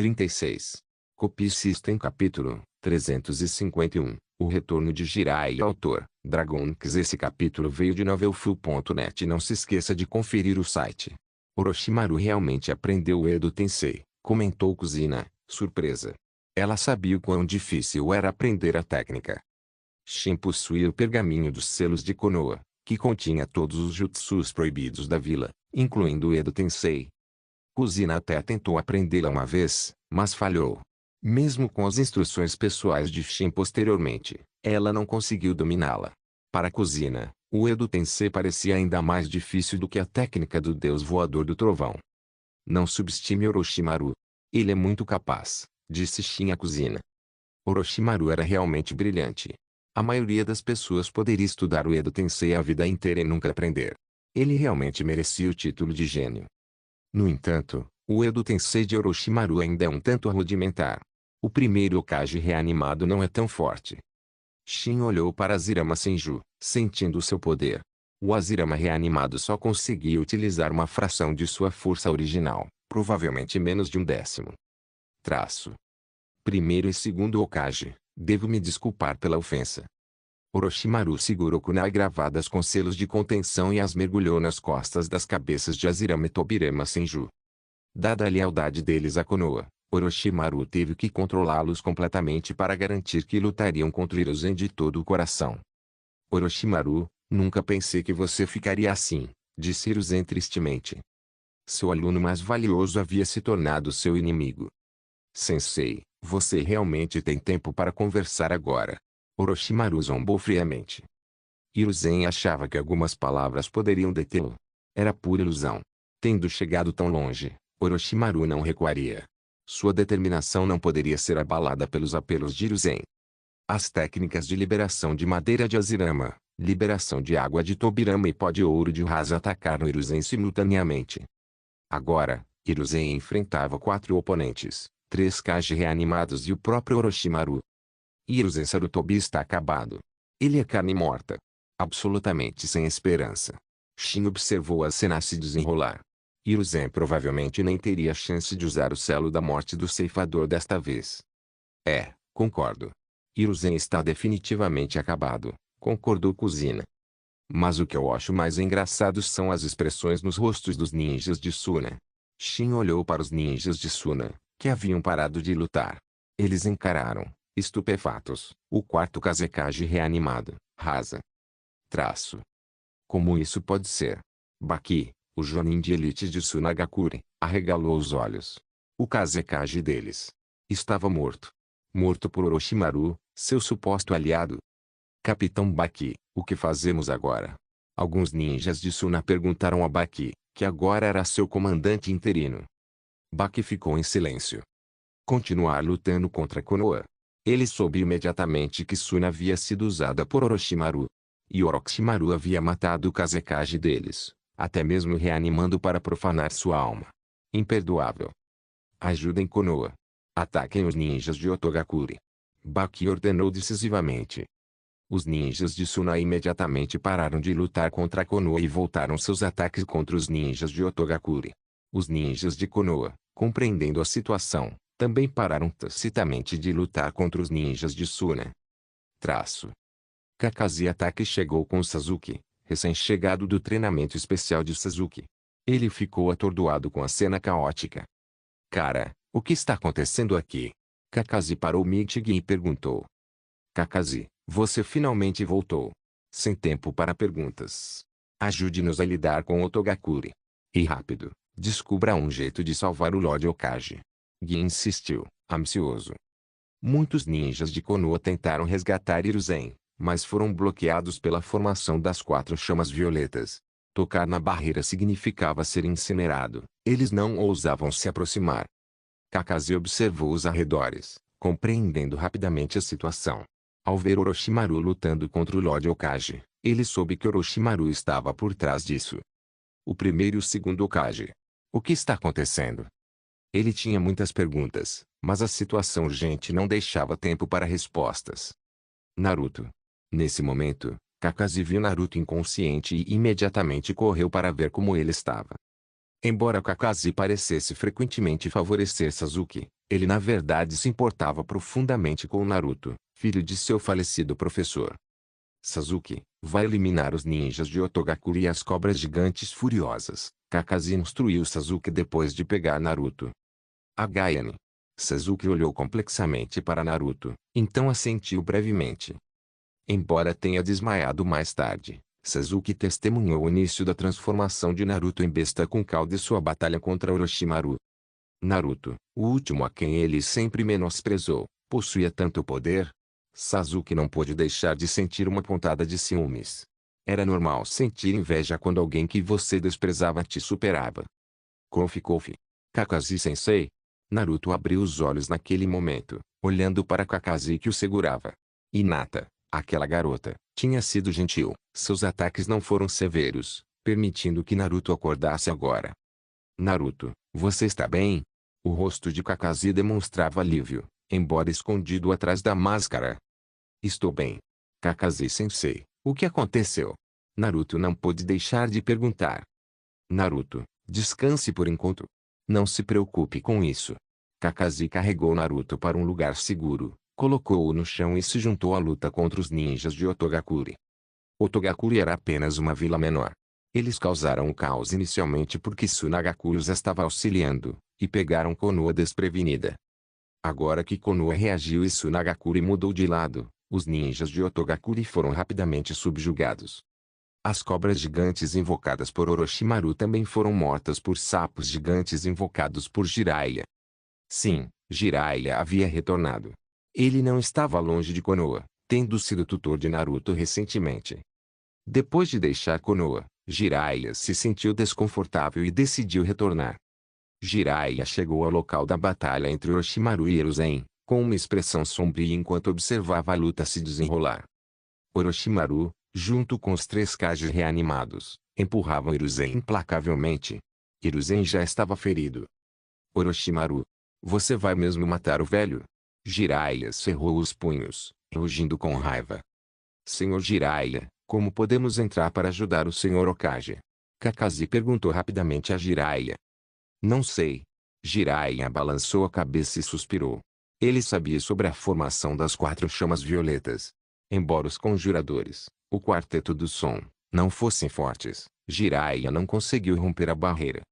36. Copy System Capítulo 351. O retorno de Jiraiya. Autor, Dragon X. Esse capítulo veio de novelfull.net. Não se esqueça de conferir o site. Orochimaru realmente aprendeu o Edo Tensei, comentou Kuzina, surpresa. Ela sabia o quão difícil era aprender a técnica. Shin possuía o pergaminho dos selos de Konoha, que continha todos os jutsus proibidos da vila, incluindo o Edo Tensei. Kuzina até tentou aprendê-la uma vez, mas falhou. Mesmo com as instruções pessoais de Shin posteriormente, ela não conseguiu dominá-la. Para Kuzina, o Edo Tensei parecia ainda mais difícil do que a técnica do deus voador do trovão. Não subestime Orochimaru. Ele é muito capaz, disse Shin a Kuzina. Orochimaru era realmente brilhante. A maioria das pessoas poderia estudar o Edo Tensei a vida inteira e nunca aprender. Ele realmente merecia o título de gênio. No entanto, o Edo Tensei de Orochimaru ainda é um tanto rudimentar. O primeiro Hokage reanimado não é tão forte. Shin olhou para Azirama Senju, sentindo seu poder. O Azirama reanimado só conseguia utilizar uma fração de sua força original, provavelmente menos de um décimo. Primeiro e segundo Hokage, devo me desculpar pela ofensa. Orochimaru segurou kunai gravadas com selos de contenção e as mergulhou nas costas das cabeças de Azirama e Tobirama Senju. Dada a lealdade deles a Konoha, Orochimaru teve que controlá-los completamente para garantir que lutariam contra Hiruzen de todo o coração. Orochimaru, nunca pensei que você ficaria assim, disse Hiruzen tristemente. Seu aluno mais valioso havia se tornado seu inimigo. Sensei, você realmente tem tempo para conversar agora. Orochimaru zombou friamente. Hiruzen achava que algumas palavras poderiam detê-lo. Era pura ilusão. Tendo chegado tão longe, Orochimaru não recuaria. Sua determinação não poderia ser abalada pelos apelos de Hiruzen. As técnicas de liberação de madeira de Azirama, liberação de água de Tobirama e pó de ouro de Urasa atacaram Hiruzen simultaneamente. Agora, Hiruzen enfrentava 4 oponentes, 3 Kage reanimados e o próprio Orochimaru. Hiruzen Sarutobi está acabado. Ele é carne morta. Absolutamente sem esperança. Shin observou a cena se desenrolar. Hiruzen provavelmente nem teria chance de usar o selo da morte do ceifador desta vez. Concordo. Hiruzen está definitivamente acabado, concordou Kuzina. Mas o que eu acho mais engraçado são as expressões nos rostos dos ninjas de Suna. Shin olhou para os ninjas de Suna, que haviam parado de lutar. Eles encararam, estupefatos, o quarto Kazekage reanimado, Rasa. Como isso pode ser? Baki, o Jonin de elite de Sunagakure, arregalou os olhos. O Kazekage deles estava morto. Morto por Orochimaru, seu suposto aliado. Capitão Baki, o que fazemos agora? Alguns ninjas de Suna perguntaram a Baki, que agora era seu comandante interino. Baki ficou em silêncio. Continuar lutando contra Konoha. Ele soube imediatamente que Suna havia sido usada por Orochimaru. E Orochimaru havia matado o Kazekage deles, até mesmo reanimando para profanar sua alma. Imperdoável. Ajudem Konoha. Ataquem os ninjas de Otogakure. Baki ordenou decisivamente. Os ninjas de Suna imediatamente pararam de lutar contra Konoha e voltaram seus ataques contra os ninjas de Otogakure. Os ninjas de Konoha, compreendendo a situação, também pararam tacitamente de lutar contra os ninjas de Suna. Kakashi Atake chegou com Sasuke, recém-chegado do treinamento especial de Sasuke. Ele ficou atordoado com a cena caótica. Cara, o que está acontecendo aqui? Kakashi parou Michigi e perguntou. Kakashi, você finalmente voltou. Sem tempo para perguntas. Ajude-nos a lidar com Otogakure. E rápido, descubra um jeito de salvar o Lord Hokage. Gi insistiu, ambicioso. Muitos ninjas de Konoha tentaram resgatar Hiruzen, mas foram bloqueados pela formação das 4 chamas violetas. Tocar na barreira significava ser incinerado. Eles não ousavam se aproximar. Kakashi observou os arredores, compreendendo rapidamente a situação. Ao ver Orochimaru lutando contra o Lord Hokage, ele soube que Orochimaru estava por trás disso. O primeiro e o segundo Hokage. O que está acontecendo? Ele tinha muitas perguntas, mas a situação urgente não deixava tempo para respostas. Naruto. Nesse momento, Kakashi viu Naruto inconsciente e imediatamente correu para ver como ele estava. Embora Kakashi parecesse frequentemente favorecer Sasuke, Ele na verdade se importava profundamente com Naruto, filho de seu falecido professor. Sasuke, vai eliminar os ninjas de Otogakuri e as cobras gigantes furiosas. Kakashi instruiu Sasuke depois de pegar Naruto. Agayane. Sasuke olhou complexamente para Naruto, então assentiu brevemente. Embora tenha desmaiado mais tarde, Sasuke testemunhou o início da transformação de Naruto em besta com cauda e sua batalha contra Orochimaru. Naruto, o último a quem ele sempre menosprezou, possuía tanto poder? Sasuke não pôde deixar de sentir uma pontada de ciúmes. Era normal sentir inveja quando alguém que você desprezava te superava. Kofi. Kakashi-sensei. Naruto abriu os olhos naquele momento, olhando para Kakashi que o segurava. Hinata, aquela garota, tinha sido gentil. Seus ataques não foram severos, permitindo que Naruto acordasse agora. Naruto, você está bem? O rosto de Kakashi demonstrava alívio, embora escondido atrás da máscara. Estou bem. Kakashi-sensei, o que aconteceu? Naruto não pôde deixar de perguntar. Naruto, descanse por enquanto. Não se preocupe com isso. Kakashi carregou Naruto para um lugar seguro, colocou-o no chão e se juntou à luta contra os ninjas de Otogakuri. Otogakuri era apenas uma vila menor. Eles causaram o caos inicialmente porque Tsunagakuri os estava auxiliando, e pegaram Konoha desprevenida. Agora que Konoha reagiu e Tsunagakuri mudou de lado, os ninjas de Otogakuri foram rapidamente subjugados. As cobras gigantes invocadas por Orochimaru também foram mortas por sapos gigantes invocados por Jiraiya. Sim, Jiraiya havia retornado. Ele não estava longe de Konoha, tendo sido tutor de Naruto recentemente. Depois de deixar Konoha, Jiraiya se sentiu desconfortável e decidiu retornar. Jiraiya chegou ao local da batalha entre Orochimaru e Hiruzen, com uma expressão sombria enquanto observava a luta se desenrolar. Orochimaru, junto com os 3 Kage reanimados, empurravam Hiruzen implacavelmente. Hiruzen já estava ferido. Orochimaru, você vai mesmo matar o velho? Jiraiya cerrou os punhos, rugindo com raiva. Senhor Jiraiya, como podemos entrar para ajudar o Sr. Hokage? Kakashi perguntou rapidamente a Jiraiya. Não sei. Jiraiya balançou a cabeça e suspirou. Ele sabia sobre a formação das 4 chamas violetas. Embora os conjuradores, o quarteto do som, não fossem fortes, Jiraiya não conseguiu romper a barreira.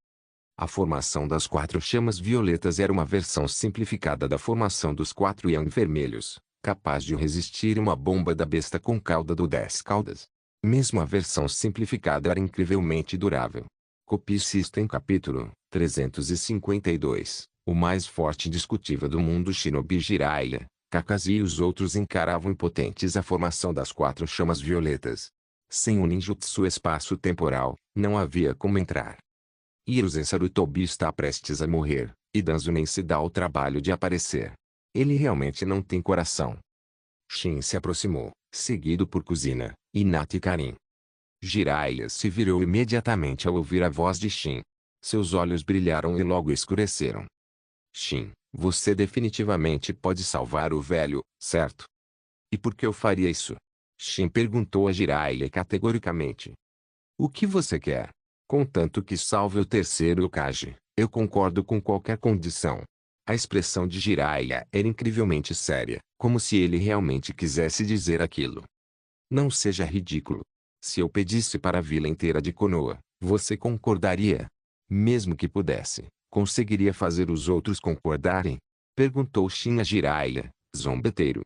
A formação das 4 chamas violetas era uma versão simplificada da formação dos 4 Yang vermelhos, capaz de resistir uma bomba da besta com cauda do 10 caudas. Mesmo a versão simplificada era incrivelmente durável. Copie System capítulo 352, o mais forte e indiscutível do mundo Shinobi Jiraiya. Kakashi e os outros encaravam impotentes a formação das 4 chamas violetas. Sem o ninjutsu espaço-temporal, não havia como entrar. Hiruzen Sarutobi está prestes a morrer, e Danzo nem se dá ao trabalho de aparecer. Ele realmente não tem coração. Shin se aproximou, seguido por Kuzina, Hinata e Karin. Jiraiya se virou imediatamente ao ouvir a voz de Shin. Seus olhos brilharam e logo escureceram. Shin, você definitivamente pode salvar o velho, certo? E por que eu faria isso? Shin perguntou a Jiraiya categoricamente. O que você quer? Contanto que salve o terceiro Hokage, eu concordo com qualquer condição. A expressão de Jiraiya era incrivelmente séria, como se ele realmente quisesse dizer aquilo. Não seja ridículo. Se eu pedisse para a vila inteira de Konoha, você concordaria? Mesmo que pudesse, conseguiria fazer os outros concordarem? Perguntou Shin a Jiraiya, zombeteiro.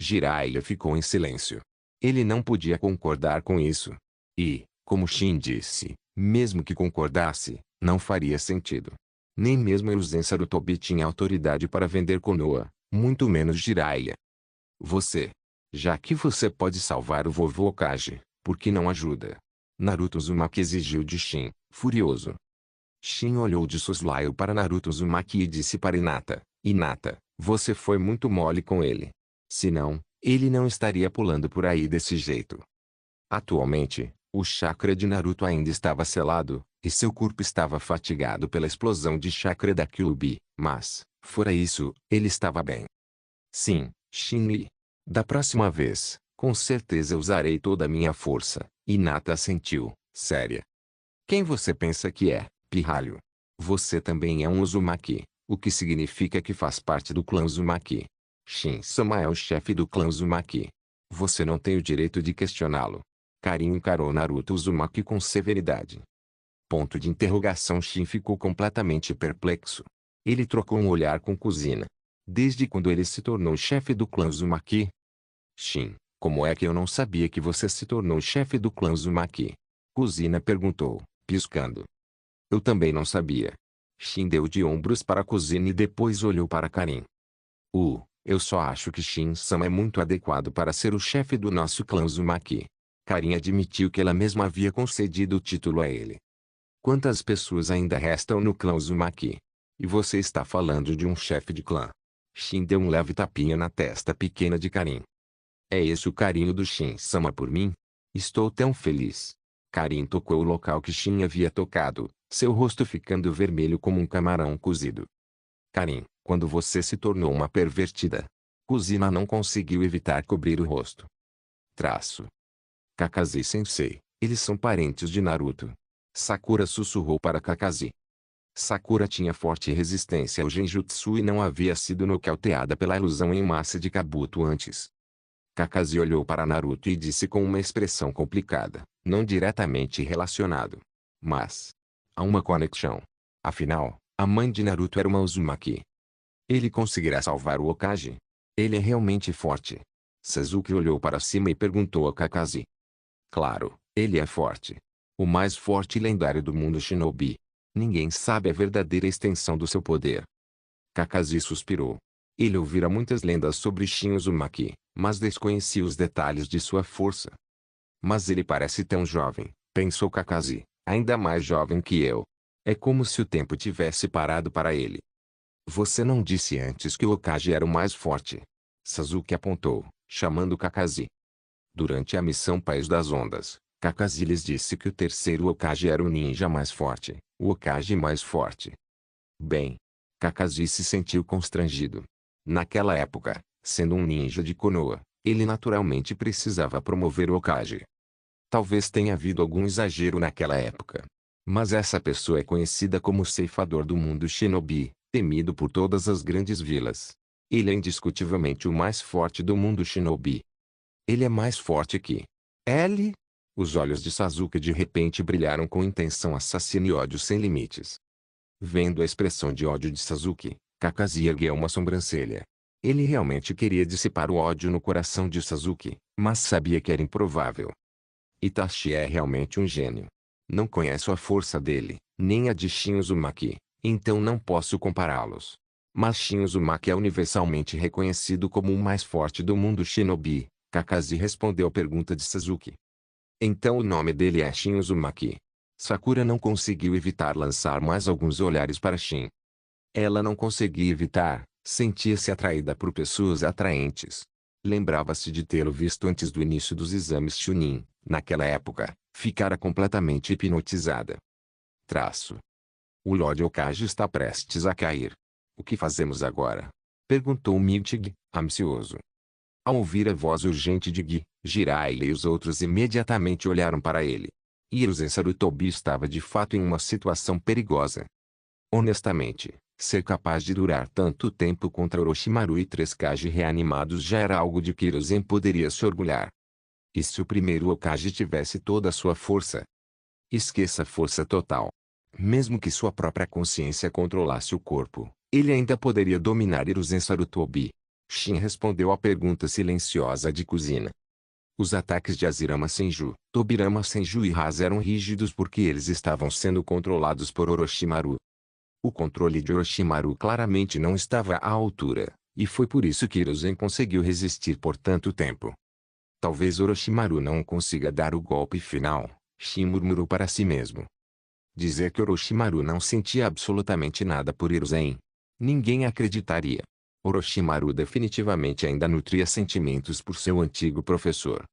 Jiraiya ficou em silêncio. Ele não podia concordar com isso. E, como Shin disse, mesmo que concordasse, não faria sentido. Nem mesmo Hiruzen Sarutobi tinha autoridade para vender Konoha, muito menos Jiraiya. Você. Já que você pode salvar o vovô Hokage, por que não ajuda? Naruto Uzumaki exigiu de Shin, furioso. Shin olhou de soslaio para Naruto Uzumaki e disse para Hinata, Hinata, você foi muito mole com ele. Senão, ele não estaria pulando por aí desse jeito. Atualmente, o chakra de Naruto ainda estava selado, e seu corpo estava fatigado pela explosão de chakra da Kyuubi, mas, fora isso, ele estava bem. Sim, Shin-Lee. Da próxima vez, com certeza usarei toda a minha força, Hinata assentiu, séria. Quem você pensa que é, pirralho? Você também é um Uzumaki. o que significa que faz parte do clã Uzumaki. Shin-sama é o chefe do clã Uzumaki. Você não tem o direito de questioná-lo. Karin encarou Naruto Uzumaki com severidade. Ponto de interrogação. Shin ficou completamente perplexo. Ele trocou um olhar com Kuzina. Desde quando ele se tornou chefe do clã Uzumaki? Shin, como é que eu não sabia que você se tornou chefe do clã Uzumaki? Kuzina perguntou, piscando. Eu também não sabia. Shin deu de ombros para Kuzina e depois olhou para Karin. Eu só acho que Shin-sama é muito adequado para ser o chefe do nosso clã Uzumaki. Karin admitiu que ela mesma havia concedido o título a ele. Quantas pessoas ainda restam no clã Uzumaki? E você está falando de um chefe de clã. Shin deu um leve tapinha na testa pequena de Karin. É esse o carinho do Shin-sama por mim? Estou tão feliz. Karin tocou o local que Shin havia tocado, seu rosto ficando vermelho como um camarão cozido. Karin, quando você se tornou uma pervertida? Kuzina não conseguiu evitar cobrir o rosto. Kakashi-sensei, eles são parentes de Naruto. Sakura sussurrou para Kakashi. Sakura tinha forte resistência ao genjutsu e não havia sido nocauteada pela ilusão em massa de Kabuto antes. Kakashi olhou para Naruto e disse com uma expressão complicada, não diretamente relacionado. Mas há uma conexão. Afinal, a mãe de Naruto era uma Uzumaki. Ele conseguirá salvar o Hokage? Ele é realmente forte. Sasuke olhou para cima e perguntou a Kakashi. Claro, ele é forte. O mais forte e lendário do mundo shinobi. Ninguém sabe a verdadeira extensão do seu poder. Kakashi suspirou. Ele ouvira muitas lendas sobre Shin Uzumaki, mas desconhecia os detalhes de sua força. Mas ele parece tão jovem, pensou Kakashi, ainda mais jovem que eu. É como se o tempo tivesse parado para ele. Você não disse antes que o Hokage era o mais forte. Sasuke apontou, chamando Kakashi. Durante a missão País das Ondas, Kakashi lhes disse que o terceiro Hokage era o ninja mais forte, o Hokage mais forte. Bem, Kakashi se sentiu constrangido. Naquela época, sendo um ninja de Konoha, ele naturalmente precisava promover o Hokage. Talvez tenha havido algum exagero naquela época. Mas essa pessoa é conhecida como o ceifador do mundo shinobi, temido por todas as grandes vilas. Ele é indiscutivelmente o mais forte do mundo shinobi. Ele é mais forte que ele? Os olhos de Sasuke de repente brilharam com intenção assassina e ódio sem limites. Vendo a expressão de ódio de Sasuke, Kakashi ergueu uma sobrancelha. Ele realmente queria dissipar o ódio no coração de Sasuke, mas sabia que era improvável. Itachi é realmente um gênio. Não conheço a força dele, nem a de Shin Uzumaki, então não posso compará-los. Mas Shin Uzumaki é universalmente reconhecido como o mais forte do mundo shinobi. Kakashi respondeu à pergunta de Sasuke. Então o nome dele é Shin Uzumaki. Sakura não conseguiu evitar lançar mais alguns olhares para Shin. Ela não conseguia evitar, sentia-se atraída por pessoas atraentes. Lembrava-se de tê-lo visto antes do início dos exames Chunin, naquela época, ficara completamente hipnotizada. O Lord Hokage está prestes a cair. O que fazemos agora? Perguntou Miltig, ansioso. Ao ouvir a voz urgente de Gi, Jiraiya e os outros imediatamente olharam para ele. Hiruzen Sarutobi estava de fato em uma situação perigosa. Honestamente, ser capaz de durar tanto tempo contra Orochimaru e 3 Kage reanimados já era algo de que Hiruzen poderia se orgulhar. E se o primeiro Hokage tivesse toda a sua força? Esqueça a força total. Mesmo que sua própria consciência controlasse o corpo, ele ainda poderia dominar Hiruzen Sarutobi. Shin respondeu à pergunta silenciosa de Kuzina. Os ataques de Hashirama Senju, Tobirama Senju e Haz eram rígidos porque eles estavam sendo controlados por Orochimaru. O controle de Orochimaru claramente não estava à altura, e foi por isso que Hiruzen conseguiu resistir por tanto tempo. Talvez Orochimaru não consiga dar o golpe final, Shin murmurou para si mesmo. Dizer que Orochimaru não sentia absolutamente nada por Hiruzen. Ninguém acreditaria. Orochimaru definitivamente ainda nutria sentimentos por seu antigo professor.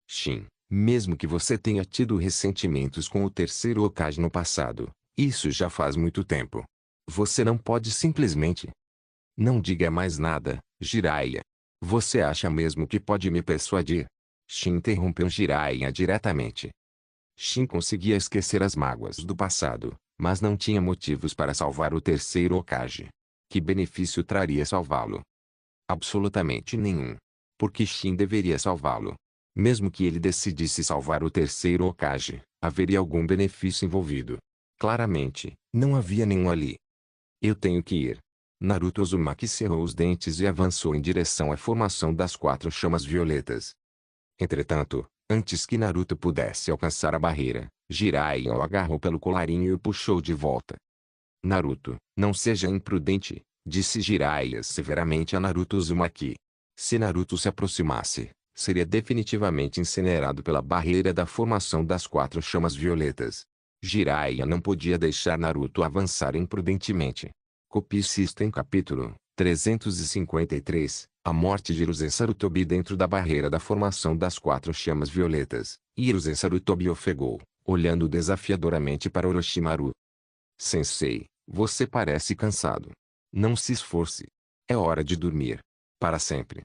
Shin, mesmo que você tenha tido ressentimentos com o terceiro Hokage no passado, isso já faz muito tempo. Você não pode simplesmente... Não diga mais nada, Jiraiya. Você acha mesmo que pode me persuadir? Shin interrompeu Jiraiya diretamente. Shin conseguia esquecer as mágoas do passado, mas não tinha motivos para salvar o terceiro Hokage. Que benefício traria salvá-lo? Absolutamente nenhum. Porque Shin deveria salvá-lo. Mesmo que ele decidisse salvar o terceiro Hokage, haveria algum benefício envolvido. Claramente, não havia nenhum ali. Eu tenho que ir. Naruto Uzumaki cerrou os dentes e avançou em direção à formação das quatro chamas violetas. Entretanto, antes que Naruto pudesse alcançar a barreira, Jiraiya o agarrou pelo colarinho e o puxou de volta. Naruto, não seja imprudente, disse Jiraiya severamente a Naruto Uzumaki. Se Naruto se aproximasse, seria definitivamente incinerado pela barreira da formação das quatro chamas violetas. Jiraiya não podia deixar Naruto avançar imprudentemente. Copie System capítulo 353, a morte de Hiruzen Sarutobi dentro da barreira da formação das quatro chamas violetas. Hiruzen Sarutobi ofegou, olhando desafiadoramente para Orochimaru. Sensei, você parece cansado. Não se esforce. É hora de dormir. Para sempre.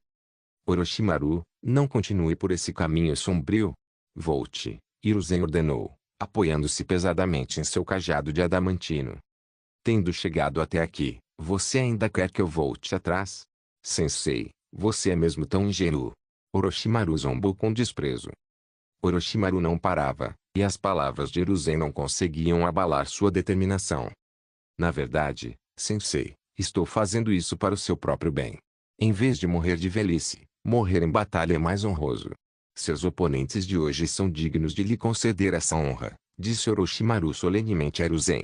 Orochimaru, não continue por esse caminho sombrio. Volte, Hiruzen ordenou, apoiando-se pesadamente em seu cajado de adamantino. Tendo chegado até aqui, você ainda quer que eu volte atrás? Sensei, você é mesmo tão ingênuo. Orochimaru zombou com desprezo. Orochimaru não parava, e as palavras de Hiruzen não conseguiam abalar sua determinação. Na verdade, Sensei, estou fazendo isso para o seu próprio bem. Em vez de morrer de velhice, morrer em batalha é mais honroso. Seus oponentes de hoje são dignos de lhe conceder essa honra, disse Orochimaru solenemente a Hiruzen.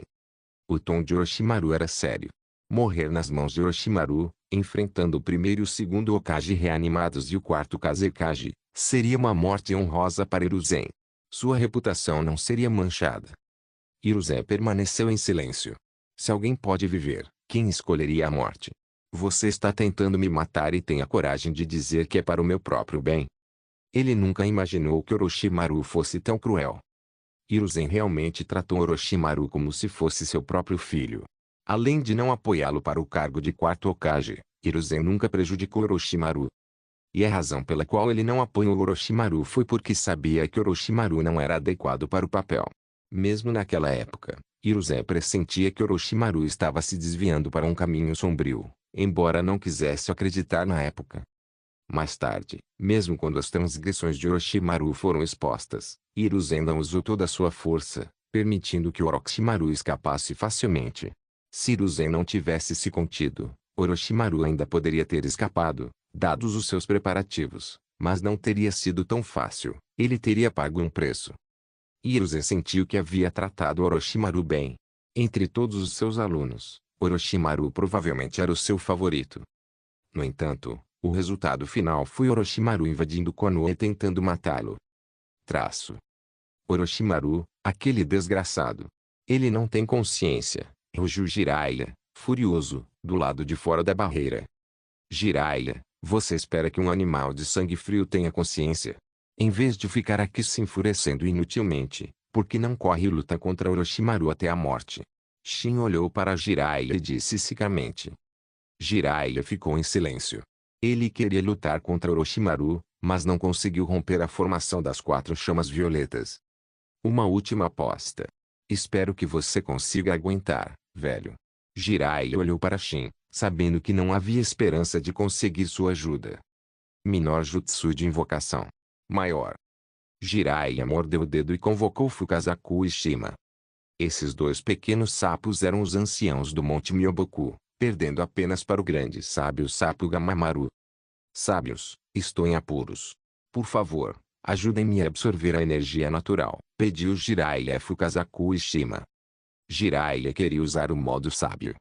O tom de Orochimaru era sério. Morrer nas mãos de Orochimaru, enfrentando o primeiro e o segundo Hokage reanimados e o quarto Kazekage, seria uma morte honrosa para Hiruzen. Sua reputação não seria manchada. Hiruzen permaneceu em silêncio. Se alguém pode viver, quem escolheria a morte? Você está tentando me matar e tem a coragem de dizer que é para o meu próprio bem? Ele nunca imaginou que Orochimaru fosse tão cruel. Hiruzen realmente tratou Orochimaru como se fosse seu próprio filho. Além de não apoiá-lo para o cargo de quarto Hokage, Hiruzen nunca prejudicou Orochimaru. E a razão pela qual ele não apoiou Orochimaru foi porque sabia que Orochimaru não era adequado para o papel. Mesmo naquela época, Hiruzen pressentia que Orochimaru estava se desviando para um caminho sombrio, embora não quisesse acreditar na época. Mais tarde, mesmo quando as transgressões de Orochimaru foram expostas, Hiruzen não usou toda a sua força, permitindo que Orochimaru escapasse facilmente. Se Hiruzen não tivesse se contido, Orochimaru ainda poderia ter escapado, dados os seus preparativos, mas não teria sido tão fácil, ele teria pago um preço. Hiruzen sentiu que havia tratado Orochimaru bem. Entre todos os seus alunos, Orochimaru provavelmente era o seu favorito. No entanto, o resultado final foi Orochimaru invadindo Konoha e tentando matá-lo. Orochimaru, aquele desgraçado. Ele não tem consciência, rugiu Jiraiya, furioso, do lado de fora da barreira. Jiraiya, você espera que um animal de sangue frio tenha consciência? Em vez de ficar aqui se enfurecendo inutilmente, por que não corre e luta contra Orochimaru até a morte? Shin olhou para Jiraiya e disse secamente. Jiraiya ficou em silêncio. Ele queria lutar contra Orochimaru, mas não conseguiu romper a formação das quatro chamas violetas. Uma última aposta. Espero que você consiga aguentar, velho. Jiraiya olhou para Shin, sabendo que não havia esperança de conseguir sua ajuda. Menor jutsu de invocação. Maior. Jiraiya mordeu o dedo e convocou Fukazaku e Shima. Esses dois pequenos sapos eram os anciãos do Monte Myoboku, perdendo apenas para o grande sábio Sapo Gamamaru. Sábios, estou em apuros. Por favor, ajudem-me a absorver a energia natural, pediu Jiraiya a Fukazaku e Shima. Jiraiya queria usar o modo sábio.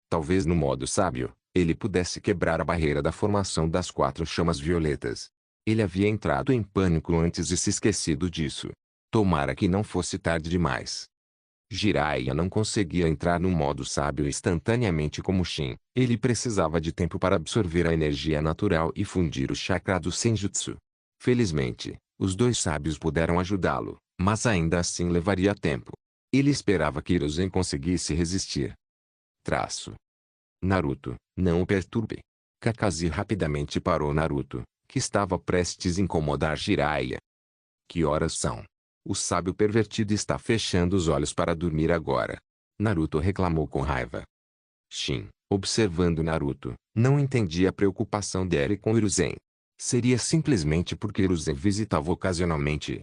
Talvez no modo sábio, ele pudesse quebrar a barreira da formação das quatro chamas violetas. Ele havia entrado em pânico antes e se esquecido disso. Tomara que não fosse tarde demais. Jiraiya não conseguia entrar no modo sábio instantaneamente como Shin. Ele precisava de tempo para absorver a energia natural e fundir o chakra do Senjutsu. Felizmente, os dois sábios puderam ajudá-lo, mas ainda assim levaria tempo. Ele esperava que Hiruzen conseguisse resistir. Naruto, não o perturbe. Kakashi rapidamente parou Naruto, que estava prestes a incomodar Jiraiya. Que horas são? O sábio pervertido está fechando os olhos para dormir agora. Naruto reclamou com raiva. Shin, Observando Naruto, não entendia a preocupação dele com Hiruzen. Seria simplesmente porque Hiruzen visitava ocasionalmente.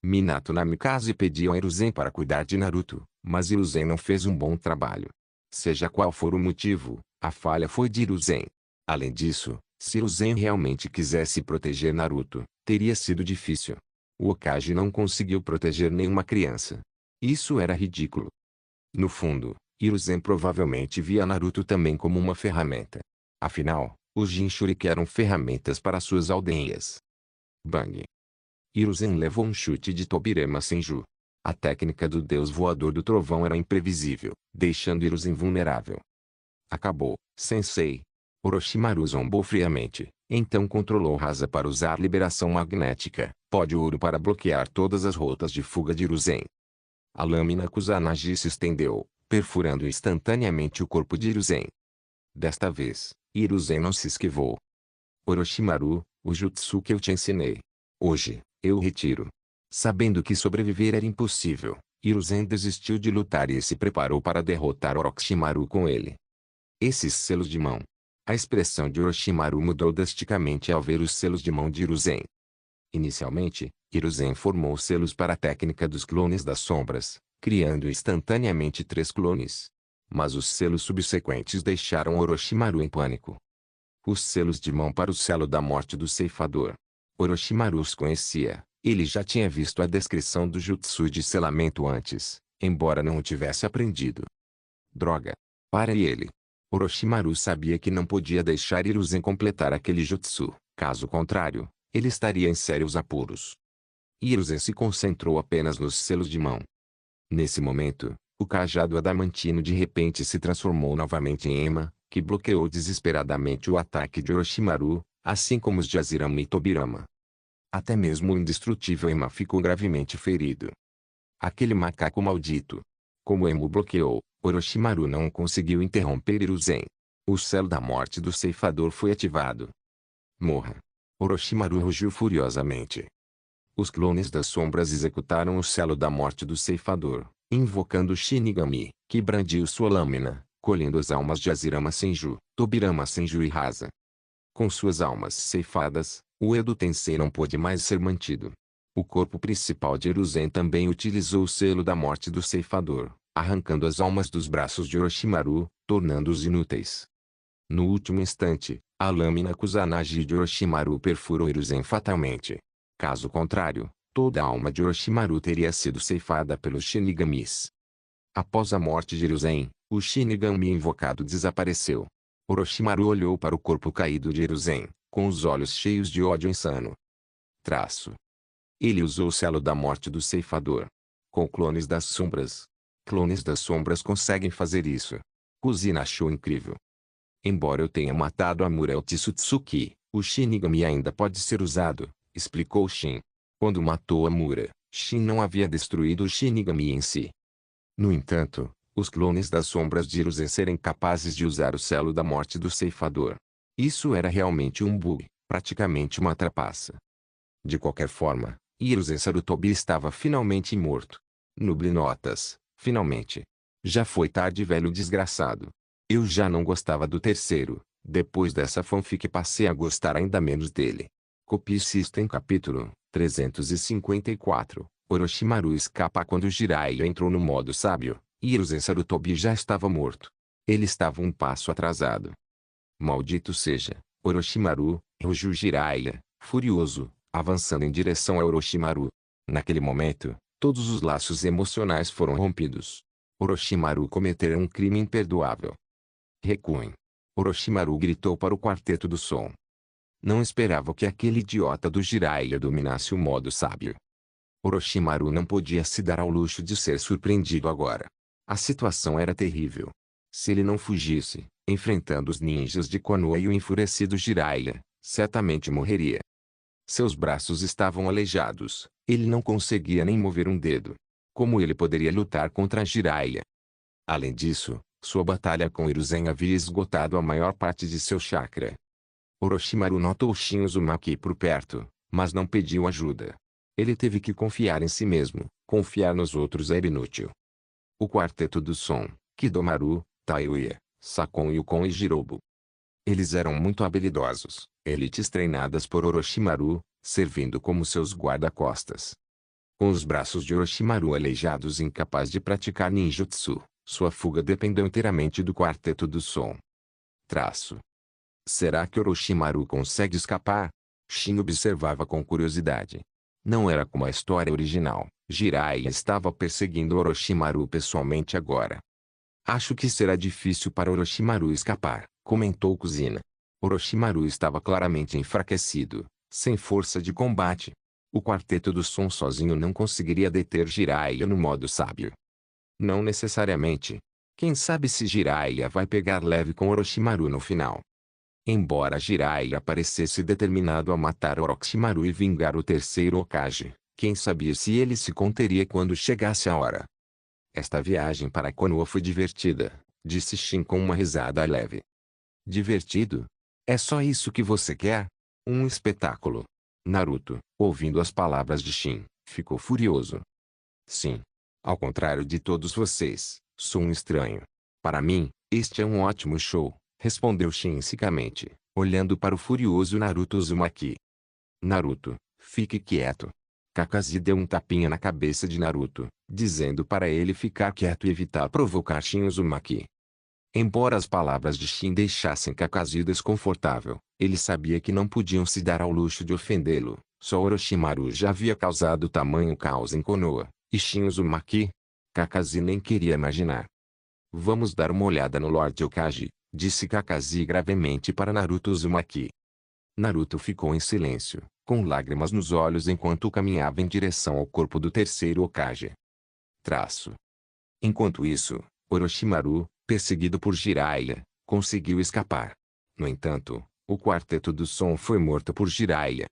Minato Namikaze pediu a Hiruzen para cuidar de Naruto, mas Hiruzen não fez um bom trabalho. Seja qual for o motivo, a falha foi de Hiruzen. Além disso, se Hiruzen realmente quisesse proteger Naruto, teria sido difícil. O Hokage não conseguiu proteger nenhuma criança. Isso era ridículo. No fundo, Hiruzen provavelmente via Naruto também como uma ferramenta. Afinal, os Jinchuriki eram ferramentas para suas aldeias. Bang! Hiruzen levou um chute de Tobirama Senju. A técnica do deus voador do trovão era imprevisível, deixando Hiruzen vulnerável. Acabou, sensei. Orochimaru zombou friamente, então controlou Rasa para usar liberação magnética, pó de ouro para bloquear todas as rotas de fuga de Hiruzen. A lâmina Kusanagi se estendeu, perfurando instantaneamente o corpo de Hiruzen. Desta vez, Hiruzen não se esquivou. Orochimaru, o jutsu que eu te ensinei. Hoje, eu o retiro. Sabendo que sobreviver era impossível, Hiruzen desistiu de lutar e se preparou para derrotar Orochimaru com ele. Esses selos de mão. A expressão de Orochimaru mudou drasticamente ao ver os selos de mão de Hiruzen. Inicialmente, Hiruzen formou selos para a técnica dos clones das sombras, criando instantaneamente 3 clones. Mas os selos subsequentes deixaram Orochimaru em pânico. Os selos de mão para o selo da morte do ceifador. Orochimaru os conhecia, ele já tinha visto a descrição do jutsu de selamento antes, embora não o tivesse aprendido. Droga! Pare ele! Orochimaru sabia que não podia deixar Hiruzen completar aquele jutsu, caso contrário, ele estaria em sérios apuros. Hiruzen se concentrou apenas nos selos de mão. Nesse momento, o cajado adamantino de repente se transformou novamente em Ema, que bloqueou desesperadamente o ataque de Orochimaru, assim como os de Hashirama e Tobirama. Até mesmo o indestrutível Ema ficou gravemente ferido. Aquele macaco maldito! Como o Ema o bloqueou, Orochimaru não conseguiu interromper Hiruzen. O selo da morte do ceifador foi ativado. Morra! Orochimaru rugiu furiosamente. Os clones das sombras executaram o selo da morte do ceifador, invocando Shinigami, que brandiu sua lâmina, colhendo as almas de Hashirama Senju, Tobirama Senju e Rasa. Com suas almas ceifadas, o Edo Tensei não pôde mais ser mantido. O corpo principal de Hiruzen também utilizou o selo da morte do ceifador, arrancando as almas dos braços de Orochimaru, tornando-os inúteis. No último instante, a lâmina Kusanagi de Orochimaru perfurou Hiruzen fatalmente. Caso contrário, toda a alma de Orochimaru teria sido ceifada pelos Shinigamis. Após a morte de Hiruzen, o Shinigami invocado desapareceu. Orochimaru olhou para o corpo caído de Hiruzen, com os olhos cheios de ódio insano. Traço. Ele usou o selo da morte do ceifador. Com clones das sombras. Clones das sombras conseguem fazer isso. Kuzina achou incrível. Embora eu tenha matado a Murel Tsutsuki, o Shinigami ainda pode ser usado, explicou Shin. Quando matou a Mura, Shin não havia destruído o Shinigami em si. No entanto, os clones das sombras de Hiruzen serem capazes de usar o selo da morte do ceifador. Isso era realmente um bug, praticamente uma trapaça. De qualquer forma, Hiruzen Sarutobi estava finalmente morto. Nuble notas, finalmente. Já foi tarde, velho desgraçado. Eu já não gostava do terceiro, depois dessa fanfic passei a gostar ainda menos dele. Copy System capítulo 354. Orochimaru escapa quando Jiraiya entrou no modo sábio, e Hiruzen Sarutobi já estava morto. Ele estava um passo atrasado. Maldito seja, Orochimaru, rugiu Jiraiya, furioso, avançando em direção a Orochimaru. Naquele momento, todos os laços emocionais foram rompidos. Orochimaru cometera um crime imperdoável. Recuem! Orochimaru gritou para o quarteto do som. Não esperava que aquele idiota do Jiraiya dominasse o modo sábio. Orochimaru não podia se dar ao luxo de ser surpreendido agora. A situação era terrível. Se ele não fugisse, enfrentando os ninjas de Konoha e o enfurecido Jiraiya, certamente morreria. Seus braços estavam aleijados, ele não conseguia nem mover um dedo. Como ele poderia lutar contra Jiraiya? Além disso, sua batalha com Hiruzen havia esgotado a maior parte de seu chakra. Orochimaru notou Shin Uzumaki por perto, mas não pediu ajuda. Ele teve que confiar em si mesmo, confiar nos outros era inútil. O quarteto do som, Kidomaru, Taiuya, Sakon Yukon e Jirobo. Eles eram muito habilidosos, elites treinadas por Orochimaru, servindo como seus guarda-costas. Com os braços de Orochimaru aleijados e incapaz de praticar ninjutsu, sua fuga dependeu inteiramente do Quarteto do Som. Será que Orochimaru consegue escapar? Shin observava com curiosidade. Não era como a história original. Jiraiya estava perseguindo Orochimaru pessoalmente agora. Acho que será difícil para Orochimaru escapar, comentou Kuzina. Orochimaru estava claramente enfraquecido, sem força de combate. O Quarteto do Som sozinho não conseguiria deter Jiraiya no modo sábio. Não necessariamente. Quem sabe se Jiraiya vai pegar leve com Orochimaru no final. Embora Jiraiya parecesse determinado a matar Orochimaru e vingar o terceiro Hokage, quem sabia se ele se conteria quando chegasse a hora. Esta viagem para Konoha foi divertida, disse Shin com uma risada leve. Divertido? É só isso que você quer? Um espetáculo. Naruto, ouvindo as palavras de Shin, ficou furioso. Sim. Ao contrário de todos vocês, sou um estranho. Para mim, este é um ótimo show, respondeu Shin secamente, olhando para o furioso Naruto Uzumaki. Naruto, fique quieto. Kakashi deu um tapinha na cabeça de Naruto, dizendo para ele ficar quieto e evitar provocar Shin Uzumaki. Embora as palavras de Shin deixassem Kakashi desconfortável, ele sabia que não podiam se dar ao luxo de ofendê-lo. Só Orochimaru já havia causado tamanho caos em Konoha, e Shin Uzumaki? Kakashi nem queria imaginar. Vamos dar uma olhada no Lord Hokage, disse Kakashi gravemente para Naruto Uzumaki. Naruto ficou em silêncio, com lágrimas nos olhos enquanto caminhava em direção ao corpo do terceiro Hokage. Enquanto isso, Orochimaru, perseguido por Jiraiya, conseguiu escapar. No entanto, o Quarteto do Som foi morto por Jiraiya.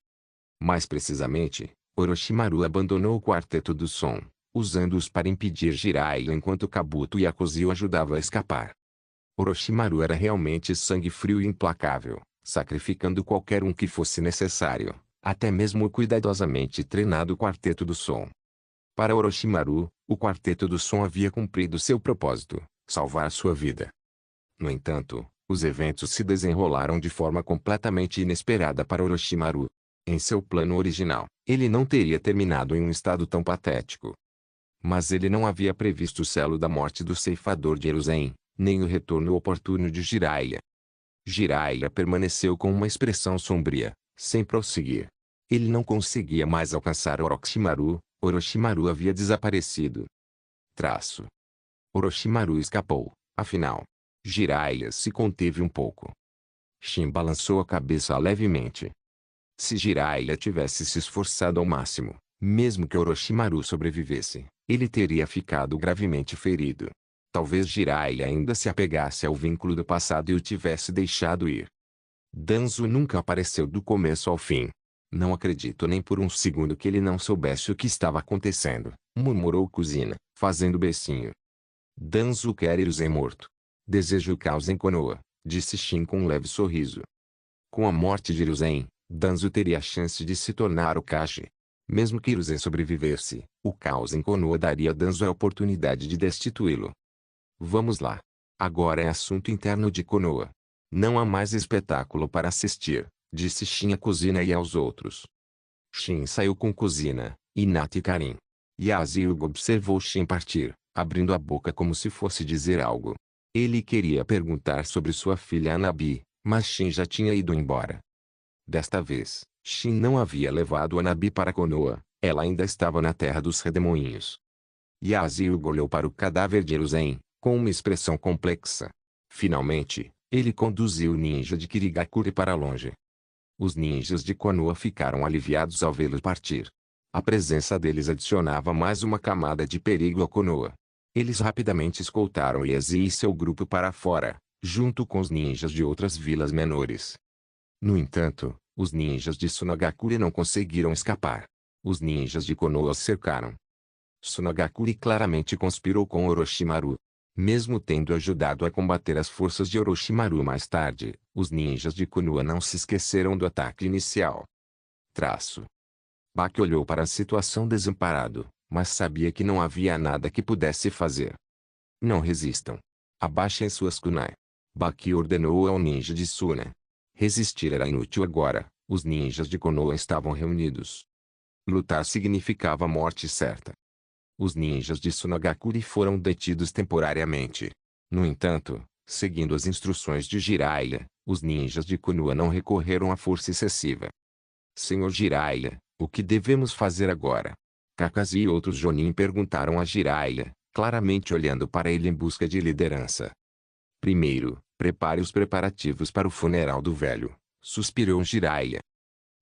Mais precisamente, Orochimaru abandonou o Quarteto do Som, usando-os para impedir Jiraiya enquanto Kabuto e Akuzi o ajudavam a escapar. Orochimaru era realmente sangue frio e implacável, sacrificando qualquer um que fosse necessário, até mesmo o cuidadosamente treinado Quarteto do Som. Para Orochimaru, o Quarteto do Som havia cumprido seu propósito, salvar sua vida. No entanto, os eventos se desenrolaram de forma completamente inesperada para Orochimaru. Em seu plano original, ele não teria terminado em um estado tão patético. Mas ele não havia previsto o selo da morte do ceifador de Hiruzen, nem o retorno oportuno de Jiraiya. Jiraiya permaneceu com uma expressão sombria, sem prosseguir. Ele não conseguia mais alcançar Orochimaru. Orochimaru havia desaparecido. Orochimaru escapou, afinal. Jiraiya se conteve um pouco. Shin balançou a cabeça levemente. Se Jiraiya tivesse se esforçado ao máximo, mesmo que Orochimaru sobrevivesse, ele teria ficado gravemente ferido. Talvez Jiraiya ainda se apegasse ao vínculo do passado e o tivesse deixado ir. Danzo nunca apareceu do começo ao fim. Não acredito nem por um segundo que ele não soubesse o que estava acontecendo, murmurou Kuzina, fazendo becinho. Danzo quer Hiruzen morto. Desejo o caos em Konoha, disse Shin com um leve sorriso. Com a morte de Hiruzen, Danzo teria a chance de se tornar Hokage. Mesmo que Hiruzen sobrevivesse, o caos em Konoha daria a Danzo a oportunidade de destituí-lo. Vamos lá. Agora é assunto interno de Konoha. Não há mais espetáculo para assistir, disse Shin a Kuzina e aos outros. Shin saiu com Kuzina, Hinata e Karin. Yasuo observou Shin partir, abrindo a boca como se fosse dizer algo. Ele queria perguntar sobre sua filha Anabi, mas Shin já tinha ido embora. Desta vez, Shin não havia levado Anabi para Konoha, ela ainda estava na Terra dos Redemoinhos. Yasuo olhou para o cadáver de Hiruzen, com uma expressão complexa. Finalmente, ele conduziu o ninja de Kirigakure para longe. Os ninjas de Konoha ficaram aliviados ao vê-lo partir. A presença deles adicionava mais uma camada de perigo a Konoha. Eles rapidamente escoltaram Yasuo e seu grupo para fora, junto com os ninjas de outras vilas menores. No entanto, os ninjas de Sunagakure não conseguiram escapar. Os ninjas de Konoha os cercaram. Sunagakure claramente conspirou com Orochimaru. Mesmo tendo ajudado a combater as forças de Orochimaru mais tarde, os ninjas de Konoha não se esqueceram do ataque inicial. Baki olhou para a situação desamparado, mas sabia que não havia nada que pudesse fazer. Não resistam. Abaixem suas kunai. Baki ordenou ao ninja de Suna. Resistir era inútil agora, os ninjas de Konoha estavam reunidos. Lutar significava morte certa. Os ninjas de Sunagakure foram detidos temporariamente. No entanto, seguindo as instruções de Jiraiya, os ninjas de Konoha não recorreram à força excessiva. Senhor Jiraiya, o que devemos fazer agora? Kakashi e outros Jonin perguntaram a Jiraiya, claramente olhando para ele em busca de liderança. Primeiro, prepare os preparativos para o funeral do velho, suspirou Jiraiya.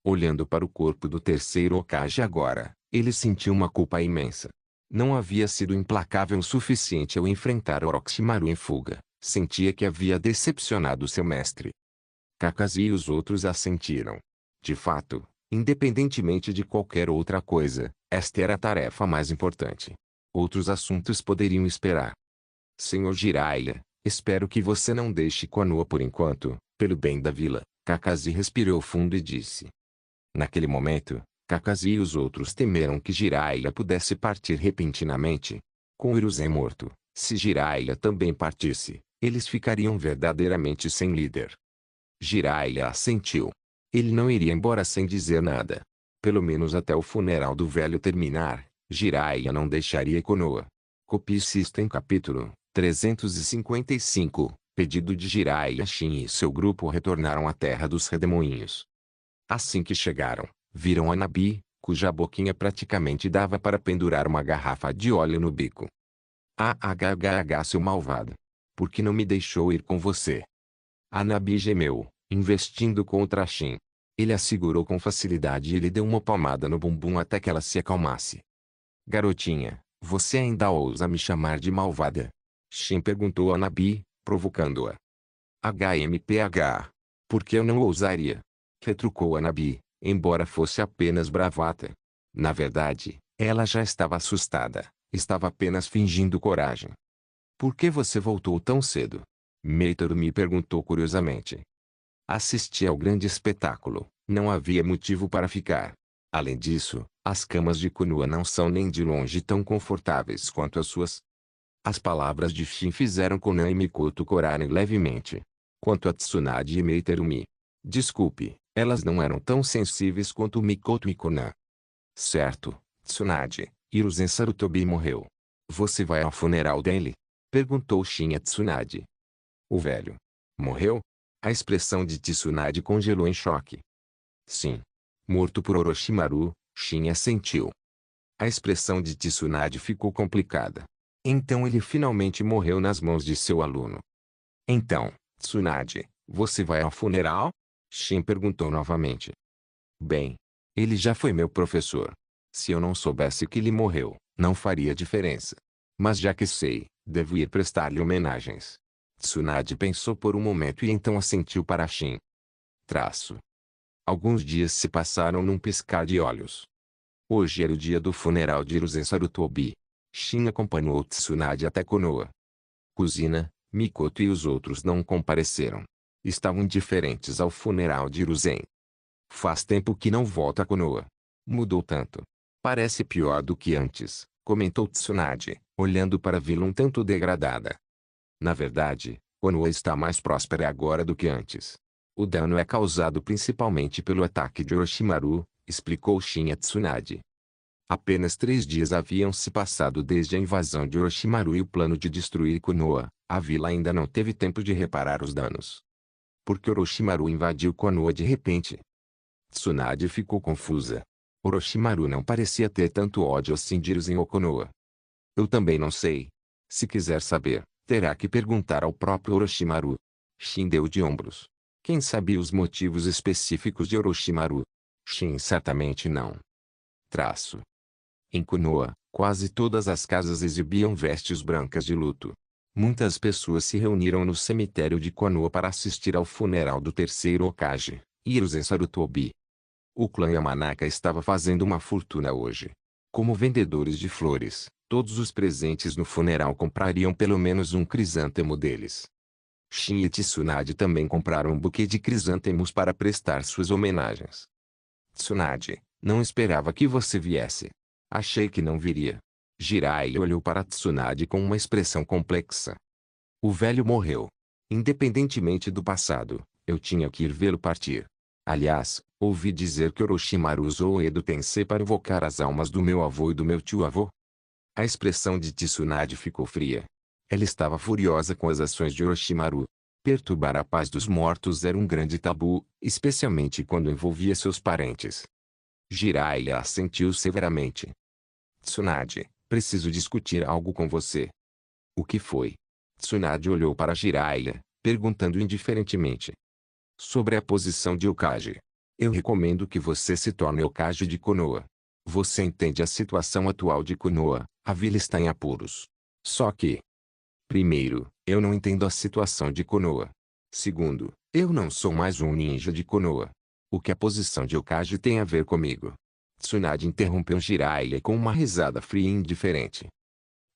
Olhando para o corpo do terceiro Hokage agora, ele sentiu uma culpa imensa. Não havia sido implacável o suficiente ao enfrentar Orochimaru em fuga. Sentia que havia decepcionado seu mestre. Kakashi e os outros assentiram. De fato, independentemente de qualquer outra coisa, esta era a tarefa mais importante. Outros assuntos poderiam esperar. Senhor Jiraiya, espero que você não deixe Konoha por enquanto, pelo bem da vila. Kakashi respirou fundo e disse. Naquele momento, Kakashi e os outros temeram que Jiraiya pudesse partir repentinamente. Com Hiruzen morto, se Jiraiya também partisse, eles ficariam verdadeiramente sem líder. Jiraiya assentiu. Ele não iria embora sem dizer nada. Pelo menos até o funeral do velho terminar, Jiraiya não deixaria Konoha. Copie System capítulo 355, pedido de Jiraiya. Shin e seu grupo retornaram à terra dos redemoinhos. Assim que chegaram, viram a Nabi, cuja boquinha praticamente dava para pendurar uma garrafa de óleo no bico. Seu malvado. Por que não me deixou ir com você? A Nabi gemeu, investindo contra Shin. Ele a segurou com facilidade e lhe deu uma palmada no bumbum até que ela se acalmasse. Garotinha, você ainda ousa me chamar de malvada? Shin perguntou a Nabi, provocando-a. HMPH. Por que eu não ousaria? Retrucou a Nabi, embora fosse apenas bravata. Na verdade, ela já estava assustada, estava apenas fingindo coragem. Por que você voltou tão cedo? Meitaro me perguntou curiosamente. Assisti ao grande espetáculo, não havia motivo para ficar. Além disso, as camas de Konoha não são nem de longe tão confortáveis quanto as suas. As palavras de Shin fizeram Konan e Mikoto corarem levemente. Quanto a Tsunade e Meiterumi. Desculpe, elas não eram tão sensíveis quanto Mikoto e Konan. Certo, Tsunade, Hiruzen Sarutobi morreu. Você vai ao funeral dele? Perguntou Shin a Tsunade. O velho. Morreu? A expressão de Tsunade congelou em choque. Sim. Morto por Orochimaru, Shin assentiu. A expressão de Tsunade ficou complicada. Então ele finalmente morreu nas mãos de seu aluno. Então, Tsunade, você vai ao funeral? Shin perguntou novamente. Bem, ele já foi meu professor. Se eu não soubesse que ele morreu, não faria diferença. Mas já que sei, devo ir prestar-lhe homenagens. Tsunade pensou por um momento e então assentiu para Shin. Alguns dias se passaram num piscar de olhos. Hoje era o dia do funeral de Hiruzen Sarutobi. Shin acompanhou Tsunade até Konoha. Kuzina, Mikoto e os outros não compareceram. Estavam indiferentes ao funeral de Hiruzen. Faz tempo que não volta a Konoha. Mudou tanto. Parece pior do que antes, comentou Tsunade, olhando para a vila um tanto degradada. Na verdade, Konoha está mais próspera agora do que antes. O dano é causado principalmente pelo ataque de Orochimaru, explicou Shin a Tsunade. Apenas 3 dias haviam se passado desde a invasão de Orochimaru e o plano de destruir Konoha. A vila ainda não teve tempo de reparar os danos. Por que Orochimaru invadiu Konoha de repente? Tsunade ficou confusa. Orochimaru não parecia ter tanto ódio assim de Hiruzen ou Konoha. Eu também não sei. Se quiser saber, terá que perguntar ao próprio Orochimaru. Shin deu de ombros. Quem sabia os motivos específicos de Orochimaru? Shin certamente não. Em Konoha, quase todas as casas exibiam vestes brancas de luto. Muitas pessoas se reuniram no cemitério de Konoha para assistir ao funeral do terceiro Hokage, Hiruzen Sarutobi. O clã Yamanaka estava fazendo uma fortuna hoje. Como vendedores de flores, todos os presentes no funeral comprariam pelo menos um crisântemo deles. Shin e Tsunade também compraram um buquê de crisântemos para prestar suas homenagens. Tsunade, não esperava que você viesse. Achei que não viria. Jiraiya olhou para Tsunade com uma expressão complexa. O velho morreu. Independentemente do passado, eu tinha que ir vê-lo partir. Aliás, ouvi dizer que Orochimaru usou o Edo Tensei para invocar as almas do meu avô e do meu tio-avô. A expressão de Tsunade ficou fria. Ela estava furiosa com as ações de Orochimaru. Perturbar a paz dos mortos era um grande tabu, especialmente quando envolvia seus parentes. Jiraiya assentiu severamente. Tsunade, preciso discutir algo com você. O que foi? Tsunade olhou para Jiraiya, perguntando indiferentemente. Sobre a posição de Hokage. Eu recomendo que você se torne Hokage de Konoha. Você entende a situação atual de Konoha, a vila está em apuros. Só que... Primeiro, eu não entendo a situação de Konoha. Segundo, eu não sou mais um ninja de Konoha. O que a posição de Hokage tem a ver comigo? Tsunade interrompeu Jiraiya com uma risada fria e indiferente.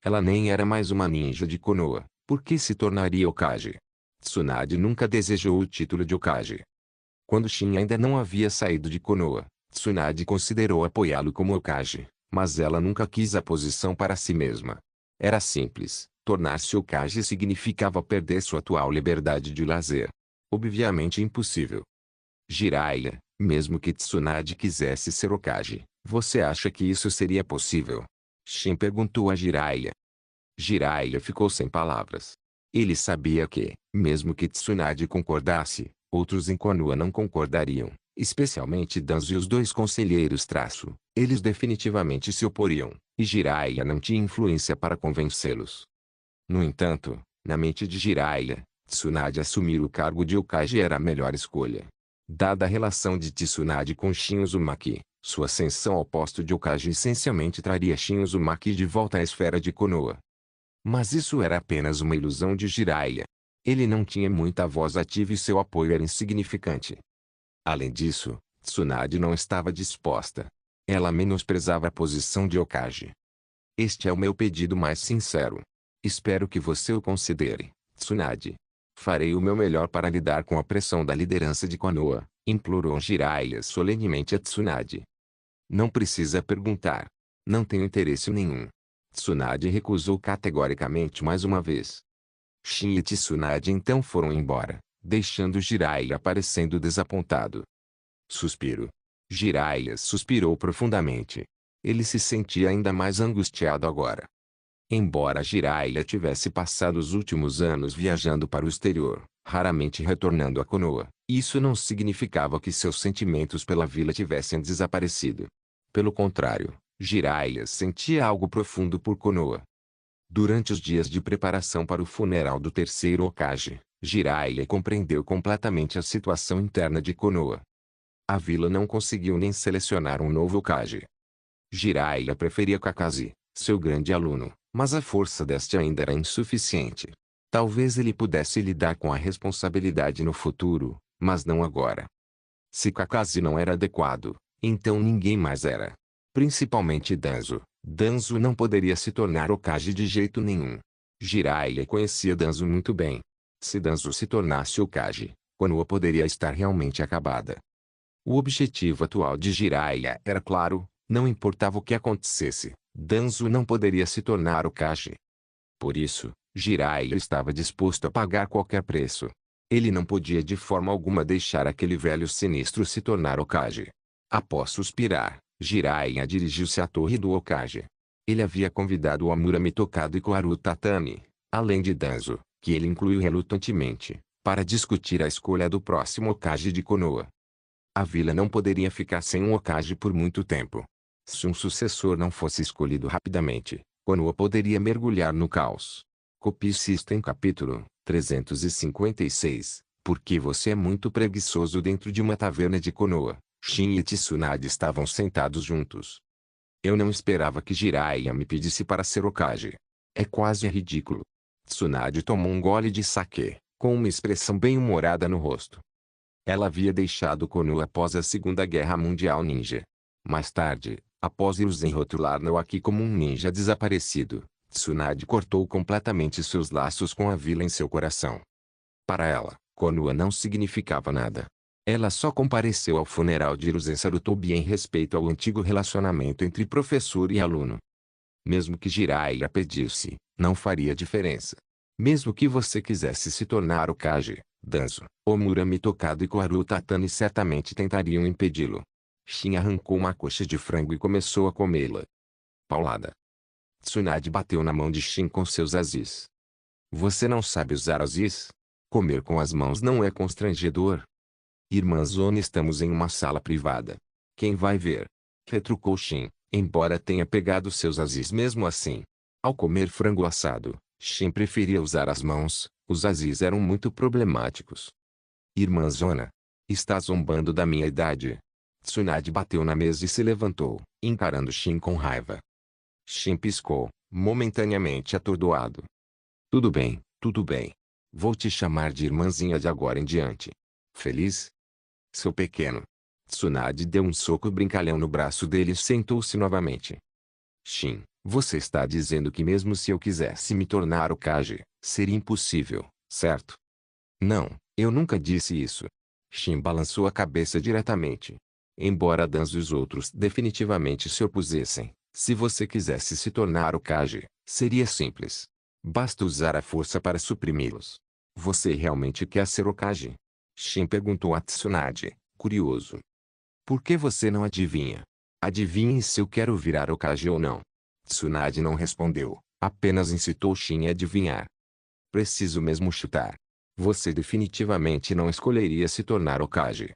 Ela nem era mais uma ninja de Konoha, por que se tornaria Hokage? Tsunade nunca desejou o título de Hokage. Quando Shin ainda não havia saído de Konoha, Tsunade considerou apoiá-lo como Hokage, mas ela nunca quis a posição para si mesma. Era simples, tornar-se Hokage significava perder sua atual liberdade de lazer. Obviamente impossível. Jiraiya, mesmo que Tsunade quisesse ser Hokage, você acha que isso seria possível? Shin perguntou a Jiraiya. Jiraiya ficou sem palavras. Ele sabia que, mesmo que Tsunade concordasse, outros em Konoha não concordariam, especialmente Danzo e os dois conselheiros traço. Eles definitivamente se oporiam, e Jiraiya não tinha influência para convencê-los. No entanto, na mente de Jiraiya, Tsunade assumir o cargo de Hokage era a melhor escolha. Dada a relação de Tsunade com Shin Uzumaki, sua ascensão ao posto de Hokage essencialmente traria Shin Uzumaki de volta à esfera de Konoha. Mas isso era apenas uma ilusão de Jiraiya. Ele não tinha muita voz ativa e seu apoio era insignificante. Além disso, Tsunade não estava disposta. Ela menosprezava a posição de Hokage. Este é o meu pedido mais sincero. Espero que você o considere, Tsunade. Farei o meu melhor para lidar com a pressão da liderança de Konoha, implorou Jiraiya solenemente a Tsunade. Não precisa perguntar. Não tenho interesse nenhum. Tsunade recusou categoricamente mais uma vez. Shin e Tsunade então foram embora, deixando Jiraiya parecendo desapontado. Suspiro. Jiraiya suspirou profundamente. Ele se sentia ainda mais angustiado agora. Embora Jiraiya tivesse passado os últimos anos viajando para o exterior, raramente retornando a Konoha, isso não significava que seus sentimentos pela vila tivessem desaparecido. Pelo contrário, Jiraiya sentia algo profundo por Konoha. Durante os dias de preparação para o funeral do terceiro Hokage, Jiraiya compreendeu completamente a situação interna de Konoha. A vila não conseguiu nem selecionar um novo Hokage. Jiraiya preferia Kakashi, seu grande aluno, mas a força deste ainda era insuficiente. Talvez ele pudesse lidar com a responsabilidade no futuro, mas não agora. Se Kakashi não era adequado, então ninguém mais era. Principalmente Danzo. Danzo não poderia se tornar Hokage de jeito nenhum. Jiraiya conhecia Danzo muito bem. Se Danzo se tornasse Hokage, Konoha poderia estar realmente acabada. O objetivo atual de Jiraiya era claro, não importava o que acontecesse, Danzo não poderia se tornar Hokage. Por isso, Jiraiya estava disposto a pagar qualquer preço. Ele não podia de forma alguma deixar aquele velho sinistro se tornar Hokage. Após suspirar, Jiraiya dirigiu-se à torre do Hokage. Ele havia convidado o Amurami Tokado e Koharu Tatami, além de Danzo, que ele incluiu relutantemente, para discutir a escolha do próximo Hokage de Konoha. A vila não poderia ficar sem um Hokage por muito tempo. Se um sucessor não fosse escolhido rapidamente, Konoha poderia mergulhar no caos. Copie System capítulo 356, porque você é muito preguiçoso dentro de uma taverna de Konoha. Shin e Tsunade estavam sentados juntos. Eu não esperava que Jiraiya me pedisse para ser Hokage. É quase ridículo. Tsunade tomou um gole de sake, com uma expressão bem-humorada no rosto. Ela havia deixado Konoha após a Segunda Guerra Mundial Ninja. Mais tarde, após Hiruzen rotular Naoki como um ninja desaparecido, Tsunade cortou completamente seus laços com a vila em seu coração. Para ela, Konoha não significava nada. Ela só compareceu ao funeral de Hiruzen Sarutobi em respeito ao antigo relacionamento entre professor e aluno. Mesmo que Jiraiya pedisse, não faria diferença. Mesmo que você quisesse se tornar Hokage, Danzo, Omurami Tokado e Koharu Tatami certamente tentariam impedi-lo. Shin arrancou uma coxa de frango e começou a comê-la. Paulada. Tsunade bateu na mão de Shin com seus azis. Você não sabe usar azis? Comer com as mãos não é constrangedor? Irmã Zona, estamos em uma sala privada. Quem vai ver? Retrucou Shin, embora tenha pegado seus azis mesmo assim. Ao comer frango assado, Shin preferia usar as mãos, os azis eram muito problemáticos. Irmã Zona. Está zombando da minha idade? Tsunade bateu na mesa e se levantou, encarando Shin com raiva. Shin piscou, momentaneamente atordoado. Tudo bem, tudo bem. Vou te chamar de irmãzinha de agora em diante. Feliz? Seu pequeno. Tsunade deu um soco brincalhão no braço dele e sentou-se novamente. Shin, você está dizendo que mesmo se eu quisesse me tornar Hokage, seria impossível, certo? Não, eu nunca disse isso. Shin balançou a cabeça diretamente. Embora Danzo e os outros definitivamente se opusessem, se você quisesse se tornar Hokage, seria simples. Basta usar a força para suprimi-los. Você realmente quer ser Hokage? Shin perguntou a Tsunade, curioso. Por que você não adivinha? Adivinhe se eu quero virar Hokage ou não. Tsunade não respondeu, apenas incitou Shin a adivinhar. Preciso mesmo chutar. Você definitivamente não escolheria se tornar Hokage.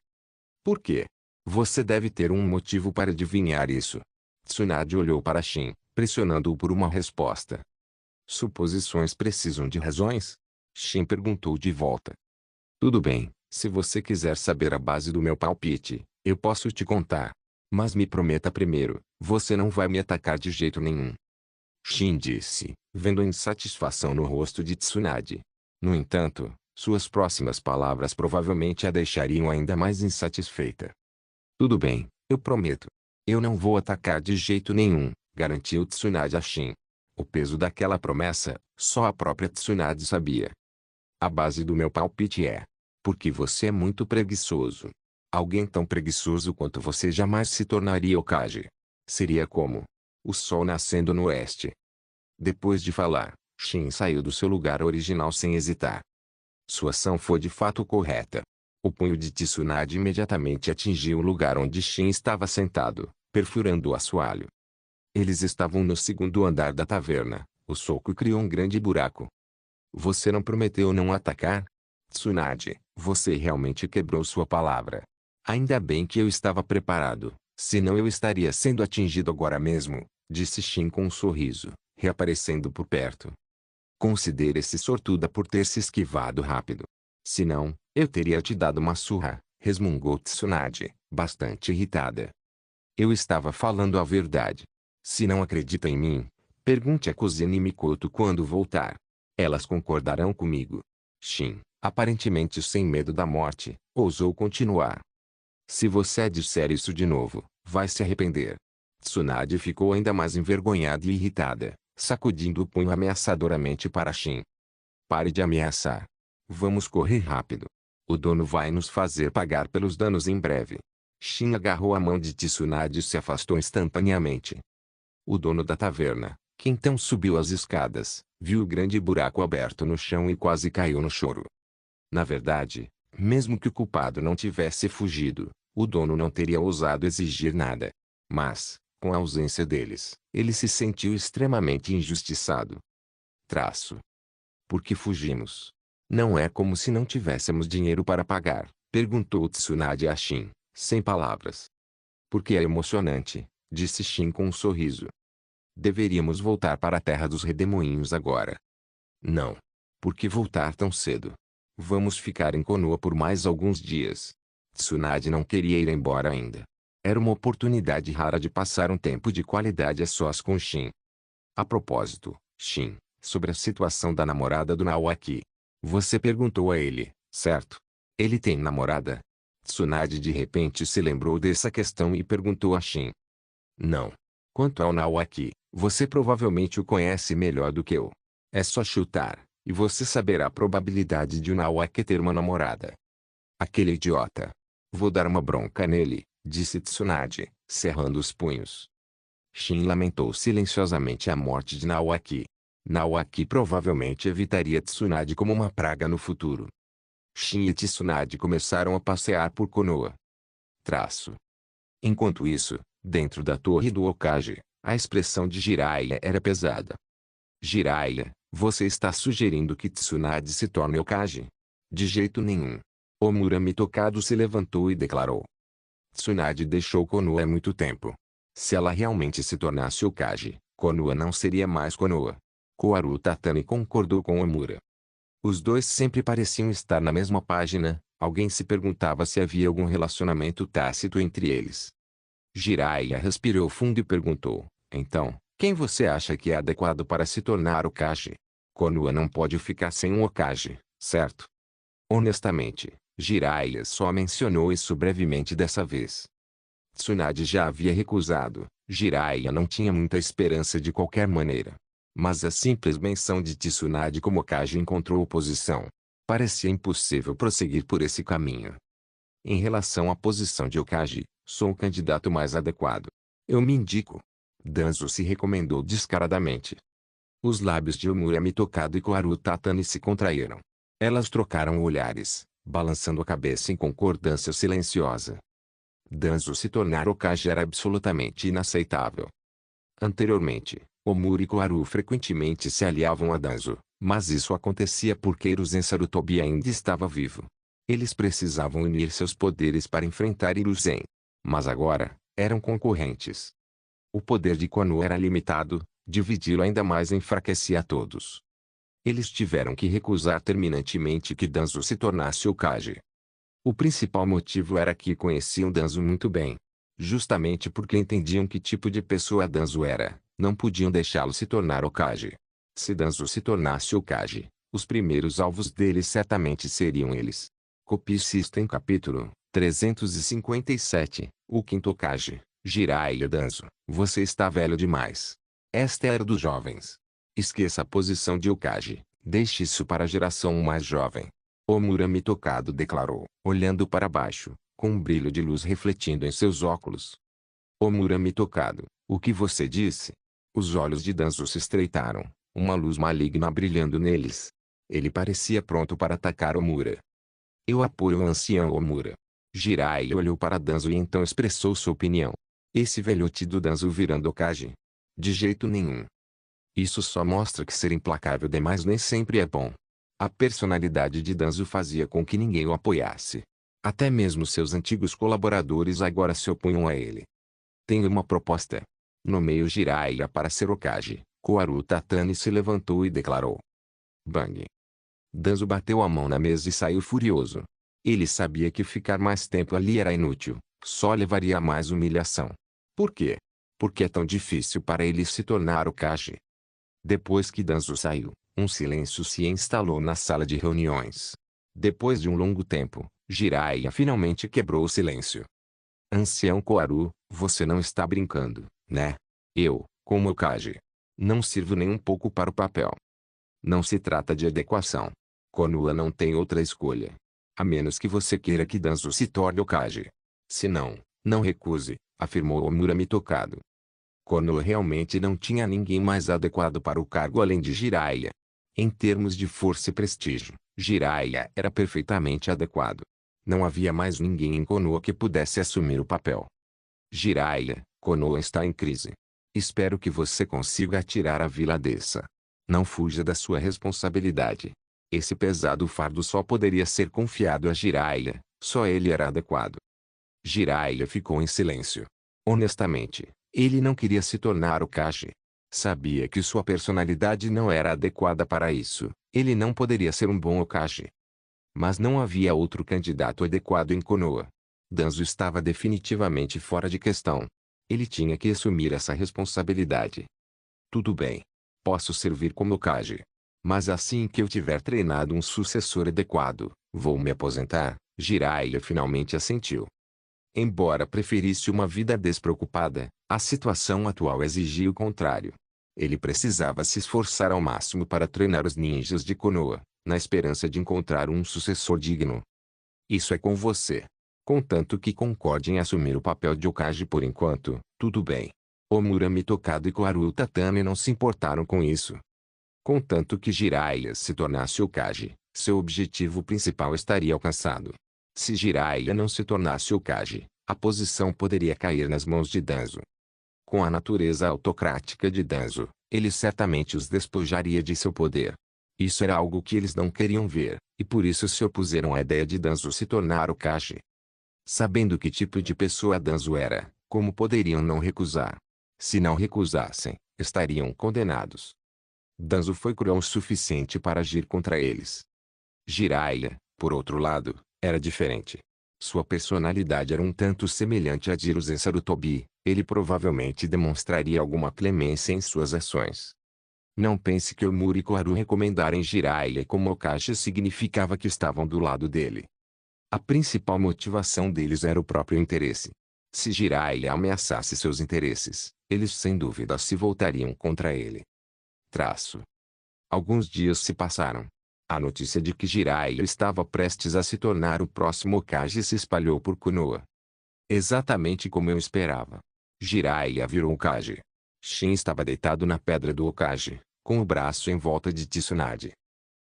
Por quê? Você deve ter um motivo para adivinhar isso. Tsunade olhou para Shin, pressionando-o por uma resposta. Suposições precisam de razões? Shin perguntou de volta. Tudo bem, se você quiser saber a base do meu palpite, eu posso te contar. Mas me prometa primeiro, você não vai me atacar de jeito nenhum. Shin disse, vendo a insatisfação no rosto de Tsunade. No entanto, suas próximas palavras provavelmente a deixariam ainda mais insatisfeita. Tudo bem, eu prometo. Eu não vou atacar de jeito nenhum, garantiu Tsunade a Shin. O peso daquela promessa, só a própria Tsunade sabia. A base do meu palpite é: porque você é muito preguiçoso. Alguém tão preguiçoso quanto você jamais se tornaria Hokage. Seria como o sol nascendo no oeste. Depois de falar, Shin saiu do seu lugar original sem hesitar. Sua ação foi de fato correta. O punho de Tsunade imediatamente atingiu o lugar onde Shin estava sentado, perfurando o assoalho. Eles estavam no segundo andar da taverna. O soco criou um grande buraco. Você não prometeu não atacar? Tsunade, você realmente quebrou sua palavra. Ainda bem que eu estava preparado, senão eu estaria sendo atingido agora mesmo, disse Shin com um sorriso, reaparecendo por perto. Considere-se sortuda por ter se esquivado rápido. Senão, eu teria te dado uma surra, resmungou Tsunade, bastante irritada. Eu estava falando a verdade. Se não acredita em mim, pergunte a Kozine e Mikoto quando voltar. Elas concordarão comigo. Shin, aparentemente sem medo da morte, ousou continuar. Se você disser isso de novo, vai se arrepender. Tsunade ficou ainda mais envergonhada e irritada, sacudindo o punho ameaçadoramente para Shin. Pare de ameaçar. Vamos correr rápido. O dono vai nos fazer pagar pelos danos em breve. Shin agarrou a mão de Tsunade e se afastou instantaneamente. O dono da taverna, que então subiu as escadas, viu o grande buraco aberto no chão e quase caiu no choro. Na verdade, mesmo que o culpado não tivesse fugido, o dono não teria ousado exigir nada. Mas, com a ausência deles, ele se sentiu extremamente injustiçado. Por que fugimos? Não é como se não tivéssemos dinheiro para pagar, perguntou Tsunade a Shin, sem palavras. Porque é emocionante, disse Shin com um sorriso. Deveríamos voltar para a terra dos redemoinhos agora. Não. Por que voltar tão cedo? Vamos ficar em Konoha por mais alguns dias. Tsunade não queria ir embora ainda. Era uma oportunidade rara de passar um tempo de qualidade a sós com Shin. A propósito, Shin, sobre a situação da namorada do Naoaki. Você perguntou a ele, certo? Ele tem namorada? Tsunade de repente se lembrou dessa questão e perguntou a Shin. Não. Quanto ao Naoaki, você provavelmente o conhece melhor do que eu. É só chutar, e você saberá a probabilidade de o Naoaki ter uma namorada. Aquele idiota. Vou dar uma bronca nele, disse Tsunade, cerrando os punhos. Shin lamentou silenciosamente a morte de Naoaki. Naoaki provavelmente evitaria Tsunade como uma praga no futuro. Shin e Tsunade começaram a passear por Konoha. Enquanto isso, dentro da torre do Hokage, a expressão de Jiraiya era pesada. Jiraiya, você está sugerindo que Tsunade se torne Hokage? De jeito nenhum. Omura Mitokado se levantou e declarou. Tsunade deixou Konoha há muito tempo. Se ela realmente se tornasse Hokage, Konoha não seria mais Konoha. Koharu Tatami concordou com Omura. Os dois sempre pareciam estar na mesma página. Alguém se perguntava se havia algum relacionamento tácito entre eles. Jiraiya respirou fundo e perguntou, então, quem você acha que é adequado para se tornar Hokage? Konoha não pode ficar sem um Hokage, certo? Honestamente, Jiraiya só mencionou isso brevemente dessa vez. Tsunade já havia recusado, Jiraiya não tinha muita esperança de qualquer maneira. Mas a simples menção de Tsunade como Hokage encontrou oposição. Parecia impossível prosseguir por esse caminho. Em relação à posição de Hokage, sou o candidato mais adequado. Eu me indico. Danzo se recomendou descaradamente. Os lábios de Omura Mitokado e Koharu Tatami se contraíram. Elas trocaram olhares, balançando a cabeça em concordância silenciosa. Danzo se tornar Hokage era absolutamente inaceitável. Anteriormente, Omura e Koharu frequentemente se aliavam a Danzo, mas isso acontecia porque Hiruzen Sarutobi ainda estava vivo. Eles precisavam unir seus poderes para enfrentar Hiruzen. Mas agora, eram concorrentes. O poder de Konoha era limitado, dividi-lo ainda mais enfraquecia a todos. Eles tiveram que recusar terminantemente que Danzo se tornasse Hokage. O principal motivo era que conheciam Danzo muito bem. Justamente porque entendiam que tipo de pessoa Danzo era, não podiam deixá-lo se tornar Hokage. Se Danzo se tornasse Hokage, os primeiros alvos deles certamente seriam eles. Copy System Capítulo 357, o quinto Hokage, Jiraiya Danzo, você está velho demais. Esta é a era dos jovens. Esqueça a posição de Hokage, deixe isso para a geração mais jovem. Omura Mitokado declarou, olhando para baixo, com um brilho de luz refletindo em seus óculos. Omura Mitokado, o que você disse? Os olhos de Danzo se estreitaram, uma luz maligna brilhando neles. Ele parecia pronto para atacar Omura. Eu apoio o ancião Omura. Jiraiya olhou para Danzo e então expressou sua opinião. Esse velhote do Danzo virando Hokage? De jeito nenhum. Isso só mostra que ser implacável demais nem sempre é bom. A personalidade de Danzo fazia com que ninguém o apoiasse. Até mesmo seus antigos colaboradores agora se opunham a ele. Tenho uma proposta. Nomeio Jiraiya para ser Hokage. Koharu Tatami se levantou e declarou. Bang. Danzo bateu a mão na mesa e saiu furioso. Ele sabia que ficar mais tempo ali era inútil, só levaria a mais humilhação. Por quê? Porque é tão difícil para ele se tornar Hokage. Depois que Danzo saiu, um silêncio se instalou na sala de reuniões. Depois de um longo tempo, Jiraiya finalmente quebrou o silêncio. Ancião Koharu, você não está brincando, né? Eu, como Hokage, não sirvo nem um pouco para o papel. Não se trata de adequação. Konoha não tem outra escolha. A menos que você queira que Danzo se torne Hokage. Se não, não recuse, afirmou Omura Mitokado. Konoha realmente não tinha ninguém mais adequado para o cargo além de Jiraiya. Em termos de força e prestígio, Jiraiya era perfeitamente adequado. Não havia mais ninguém em Konoha que pudesse assumir o papel. Jiraiya, Konoha está em crise. Espero que você consiga tirar a vila dessa. Não fuja da sua responsabilidade. Esse pesado fardo só poderia ser confiado a Jiraiya, só ele era adequado. Jiraiya ficou em silêncio. Honestamente, ele não queria se tornar Hokage. Sabia que sua personalidade não era adequada para isso, ele não poderia ser um bom Hokage. Mas não havia outro candidato adequado em Konoha. Danzo estava definitivamente fora de questão. Ele tinha que assumir essa responsabilidade. Tudo bem. Posso servir como Hokage. Mas assim que eu tiver treinado um sucessor adequado, vou me aposentar. Jiraiya finalmente assentiu. Embora preferisse uma vida despreocupada, a situação atual exigia o contrário. Ele precisava se esforçar ao máximo para treinar os ninjas de Konoha, na esperança de encontrar um sucessor digno. Isso é com você. Contanto que concorde em assumir o papel de Hokage por enquanto, tudo bem. Omura Mitokado e Koharu Tatami não se importaram com isso. Contanto que Jiraiya se tornasse Hokage, seu objetivo principal estaria alcançado. Se Jiraiya não se tornasse Hokage, a posição poderia cair nas mãos de Danzo. Com a natureza autocrática de Danzo, ele certamente os despojaria de seu poder. Isso era algo que eles não queriam ver, e por isso se opuseram à ideia de Danzo se tornar Hokage. Sabendo que tipo de pessoa Danzo era, como poderiam não recusar? Se não recusassem, estariam condenados. Danzo foi cruel o suficiente para agir contra eles. Jiraiya, por outro lado, era diferente. Sua personalidade era um tanto semelhante à de Hiruzen Sarutobi, ele provavelmente demonstraria alguma clemência em suas ações. Não pense que Omura e Koharu recomendarem Jiraiya como Hokage significava que estavam do lado dele. A principal motivação deles era o próprio interesse. Se Jiraiya ameaçasse seus interesses, eles sem dúvida se voltariam contra ele. Alguns dias se passaram. A notícia de que Jiraiya estava prestes a se tornar o próximo Hokage se espalhou por Konoha. Exatamente como eu esperava. Jiraiya virou Hokage. Shin estava deitado na pedra do Hokage, com o braço em volta de Tsunade.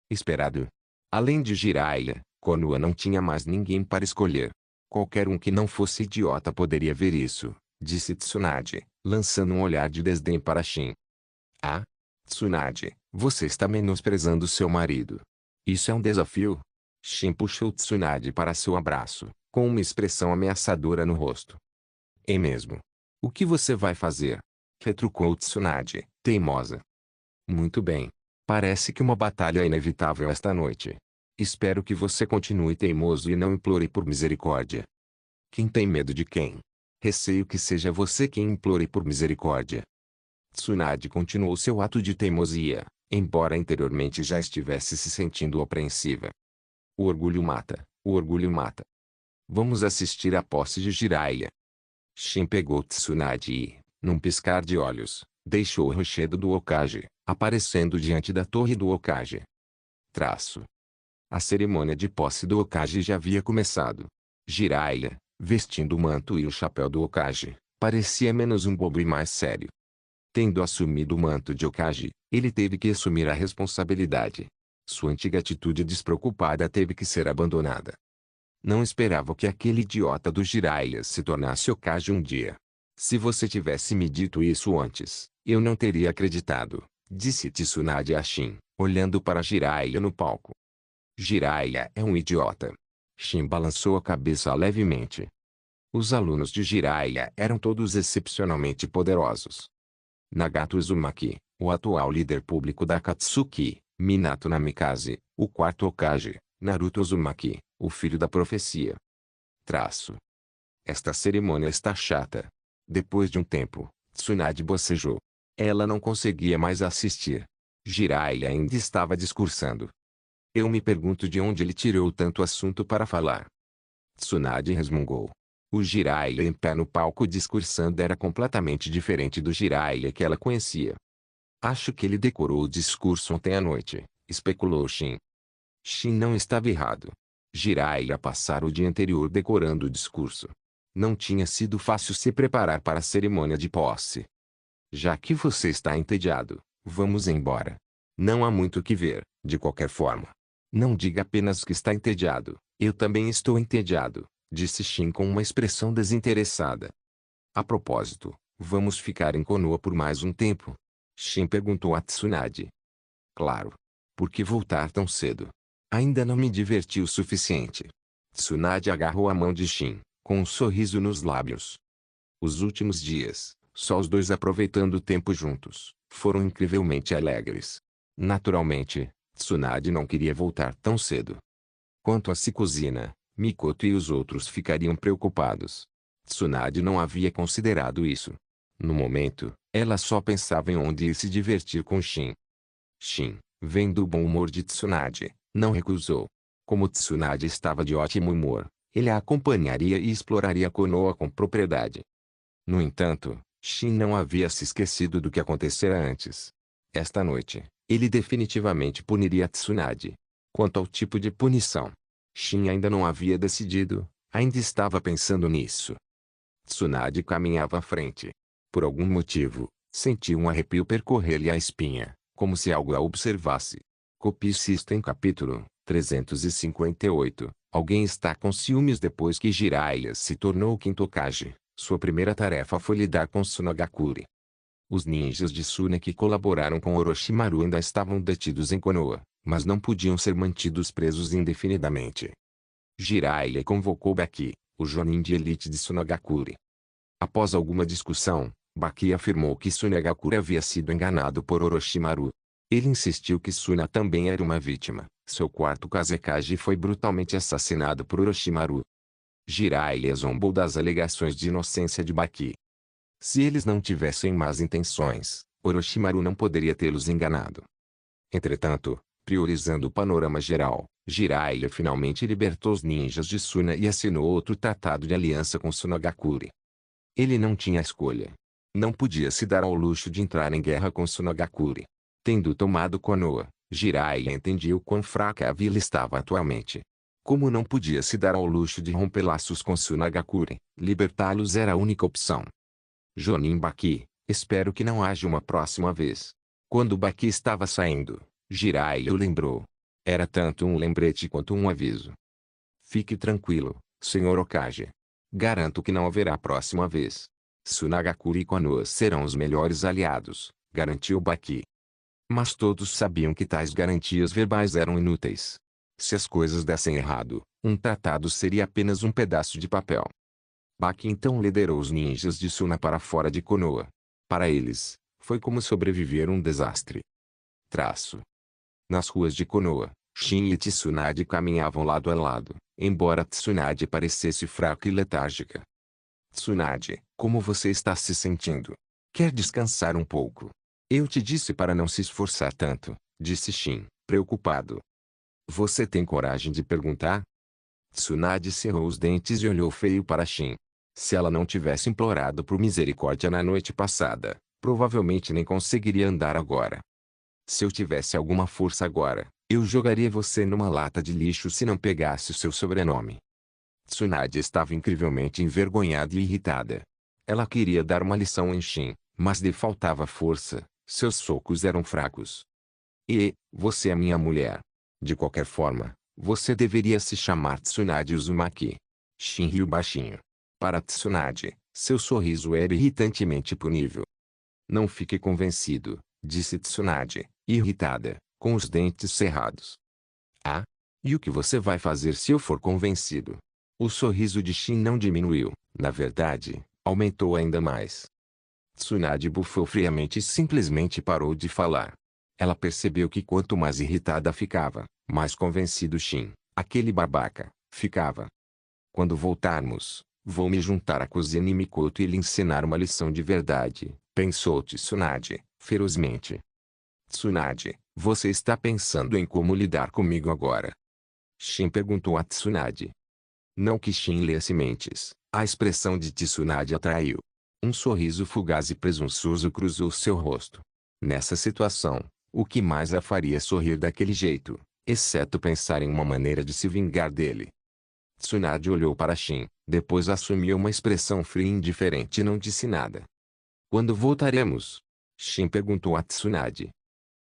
Esperado. Além de Jiraiya, Konoha não tinha mais ninguém para escolher. Qualquer um que não fosse idiota poderia ver isso, disse Tsunade, lançando um olhar de desdém para Shin. Ah? Tsunade, você está menosprezando seu marido. Isso é um desafio? Shin puxou Tsunade para seu abraço, com uma expressão ameaçadora no rosto. É mesmo. O que você vai fazer? Retrucou Tsunade, teimosa. Muito bem. Parece que uma batalha é inevitável esta noite. Espero que você continue teimoso e não implore por misericórdia. Quem tem medo de quem? Receio que seja você quem implore por misericórdia. Tsunade continuou seu ato de teimosia, embora interiormente já estivesse se sentindo apreensiva. O orgulho mata, o orgulho mata. Vamos assistir à posse de Jiraiya. Shin pegou Tsunade e, num piscar de olhos, deixou o rochedo do Hokage, aparecendo diante da torre do Hokage. A cerimônia de posse do Hokage já havia começado. Jiraiya, vestindo o manto e o chapéu do Hokage, parecia menos um bobo e mais sério. Tendo assumido o manto de Hokage, ele teve que assumir a responsabilidade. Sua antiga atitude despreocupada teve que ser abandonada. Não esperava que aquele idiota do Jiraiya se tornasse Hokage um dia. Se você tivesse me dito isso antes, eu não teria acreditado, disse Tsunade a Shin, olhando para Jiraiya no palco. Jiraiya é um idiota. Shin balançou a cabeça levemente. Os alunos de Jiraiya eram todos excepcionalmente poderosos. Nagato Uzumaki, o atual líder público da Akatsuki, Minato Namikaze, o quarto Hokage, Naruto Uzumaki, o filho da profecia. Esta cerimônia está chata. Depois de um tempo, Tsunade bocejou. Ela não conseguia mais assistir. Jiraiya ainda estava discursando. Eu me pergunto de onde ele tirou tanto assunto para falar. Tsunade resmungou. O Jiraiya em pé no palco discursando era completamente diferente do Jiraiya que ela conhecia. Acho que ele decorou o discurso ontem à noite, especulou Shin. Shin não estava errado. Jiraiya passara o dia anterior decorando o discurso. Não tinha sido fácil se preparar para a cerimônia de posse. Já que você está entediado, vamos embora. Não há muito o que ver, de qualquer forma. Não diga apenas que está entediado, eu também estou entediado, disse Shin com uma expressão desinteressada. A propósito, vamos ficar em Konoha por mais um tempo? Shin perguntou a Tsunade. Claro. Por que voltar tão cedo? Ainda não me diverti o suficiente. Tsunade agarrou a mão de Shin, com um sorriso nos lábios. Os últimos dias, só os dois aproveitando o tempo juntos, foram incrivelmente alegres. Naturalmente, Tsunade não queria voltar tão cedo. Quanto a Sikuzina, Mikoto e os outros ficariam preocupados. Tsunade não havia considerado isso. No momento, ela só pensava em onde ir se divertir com Shin. Shin, vendo o bom humor de Tsunade, não recusou. Como Tsunade estava de ótimo humor, ele a acompanharia e exploraria Konoha com propriedade. No entanto, Shin não havia se esquecido do que acontecera antes. Esta noite, ele definitivamente puniria Tsunade. Quanto ao tipo de punição, Shin ainda não havia decidido, ainda estava pensando nisso. Tsunade caminhava à frente. Por algum motivo, sentiu um arrepio percorrer-lhe a espinha. como se algo a observasse. Copie System capítulo 358. Alguém está com ciúmes. Depois que Jiraiya se tornou o quinto Hokage, sua primeira tarefa foi lidar com Tsunagakure. Os ninjas de Suna que colaboraram com Orochimaru ainda estavam detidos em Konoha, mas não podiam ser mantidos presos indefinidamente. Jiraiya convocou Baki, o Jonin de elite de Tsunagakure. Após alguma discussão, Baki afirmou que Tsunagakure havia sido enganado por Orochimaru. Ele insistiu que Suna também era uma vítima. Seu quarto Kazekage foi brutalmente assassinado por Orochimaru. Jiraiya zombou das alegações de inocência de Baki. Se eles não tivessem más intenções, Orochimaru não poderia tê-los enganado. Entretanto, priorizando o panorama geral, Jiraiya finalmente libertou os ninjas de Suna e assinou outro tratado de aliança com Tsunagakure. Ele não tinha escolha. Não podia se dar ao luxo de entrar em guerra com Tsunagakure. Tendo tomado Konoha, Jiraiya entendia o quão fraca a vila estava atualmente. Como não podia se dar ao luxo de romper laços com Tsunagakure, libertá-los era a única opção. Jonin Baki, espero que não haja uma próxima vez. Quando Baki estava saindo, Jiraiya o lembrou. Era tanto um lembrete quanto um aviso. Fique tranquilo, Sr. Hokage. Garanto que não haverá próxima vez. Tsunagakure e Konoha serão os melhores aliados, garantiu Baki. Mas todos sabiam que tais garantias verbais eram inúteis. Se as coisas dessem errado, um tratado seria apenas um pedaço de papel. Baki então liderou os ninjas de Suna para fora de Konoha. Para eles, foi como sobreviver a um desastre. Nas ruas de Konoha, Shin e Tsunade caminhavam lado a lado, embora Tsunade parecesse fraca e letárgica. Tsunade, como você está se sentindo? Quer descansar um pouco? Eu te disse para não se esforçar tanto, disse Shin, preocupado. Você tem coragem de perguntar? Tsunade cerrou os dentes e olhou feio para Shin. Se ela não tivesse implorado por misericórdia na noite passada, provavelmente nem conseguiria andar agora. Se eu tivesse alguma força agora, eu jogaria você numa lata de lixo se não pegasse o seu sobrenome. Tsunade estava incrivelmente envergonhada e irritada. Ela queria dar uma lição em Shin, mas lhe faltava força, seus socos eram fracos. Você é minha mulher. De qualquer forma, você deveria se chamar Tsunade Uzumaki. Shin riu baixinho. Para Tsunade, seu sorriso era irritantemente punível. Não fique convencido, disse Tsunade, irritada, com os dentes cerrados. Ah? E o que você vai fazer se eu for convencido? O sorriso de Shin não diminuiu, na verdade, aumentou ainda mais. Tsunade bufou friamente e simplesmente parou de falar. Ela percebeu que quanto mais irritada ficava, mais convencido Shin, aquele babaca, ficava. Quando voltarmos, vou me juntar à cozinha e Mikoto e lhe ensinar uma lição de verdade, pensou Tsunade, ferozmente. Tsunade, você está pensando em como lidar comigo agora? Shin perguntou a Tsunade. Não que Shin lesse mentes, a expressão de Tsunade atraiu. Um sorriso fugaz e presunçoso cruzou seu rosto. Nessa situação, o que mais a faria sorrir daquele jeito, exceto pensar em uma maneira de se vingar dele? Tsunade olhou para Shin, depois assumiu uma expressão fria e indiferente e não disse nada. Quando voltaremos? Shin perguntou a Tsunade.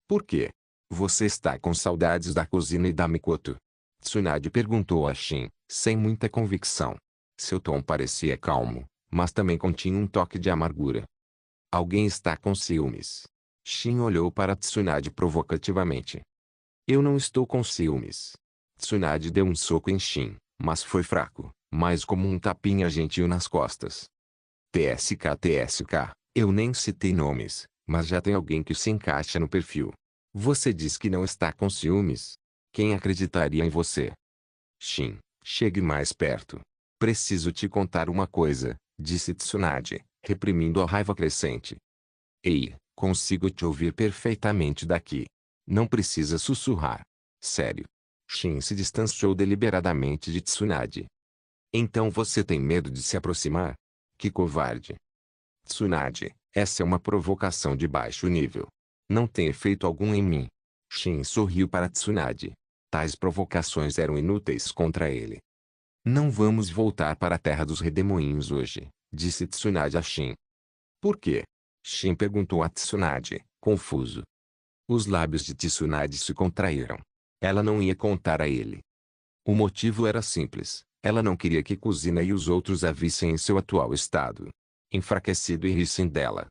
Por quê? Você está com saudades da cozinha e da Mikoto? Tsunade perguntou a Shin, sem muita convicção. Seu tom parecia calmo, mas também continha um toque de amargura. Alguém está com ciúmes. Shin olhou para Tsunade provocativamente. Eu não estou com ciúmes. Tsunade deu um soco em Shin, mas foi fraco, mais como um tapinha gentil nas costas. TSK, eu nem citei nomes, mas já tem alguém que se encaixa no perfil. Você diz que não está com ciúmes? Quem acreditaria em você? Shin, chegue mais perto. Preciso te contar uma coisa, disse Tsunade, reprimindo a raiva crescente. Ei, consigo te ouvir perfeitamente daqui. Não precisa sussurrar. Sério. Shin se distanciou deliberadamente de Tsunade. Então você tem medo de se aproximar? Que covarde. Tsunade, essa é uma provocação de baixo nível. Não tem efeito algum em mim. Shin sorriu para Tsunade. Tais provocações eram inúteis contra ele. Não vamos voltar para a terra dos redemoinhos hoje, disse Tsunade a Shin. Por quê? Shin perguntou a Tsunade, confuso. Os lábios de Tsunade se contraíram. Ela não ia contar a ele. O motivo era simples. Ela não queria que Kuzina e os outros a vissem em seu atual estado, enfraquecido, e rissem dela.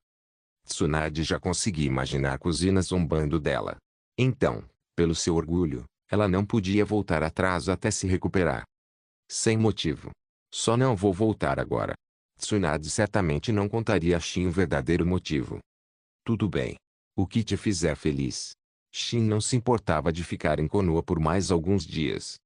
Tsunade já conseguia imaginar Kuzina zombando dela. Então, pelo seu orgulho, ela não podia voltar atrás até se recuperar. Sem motivo. Só não vou voltar agora. Tsunade certamente não contaria a Shin o verdadeiro motivo. Tudo bem. O que te fizer feliz. Shin não se importava de ficar em Konoha por mais alguns dias.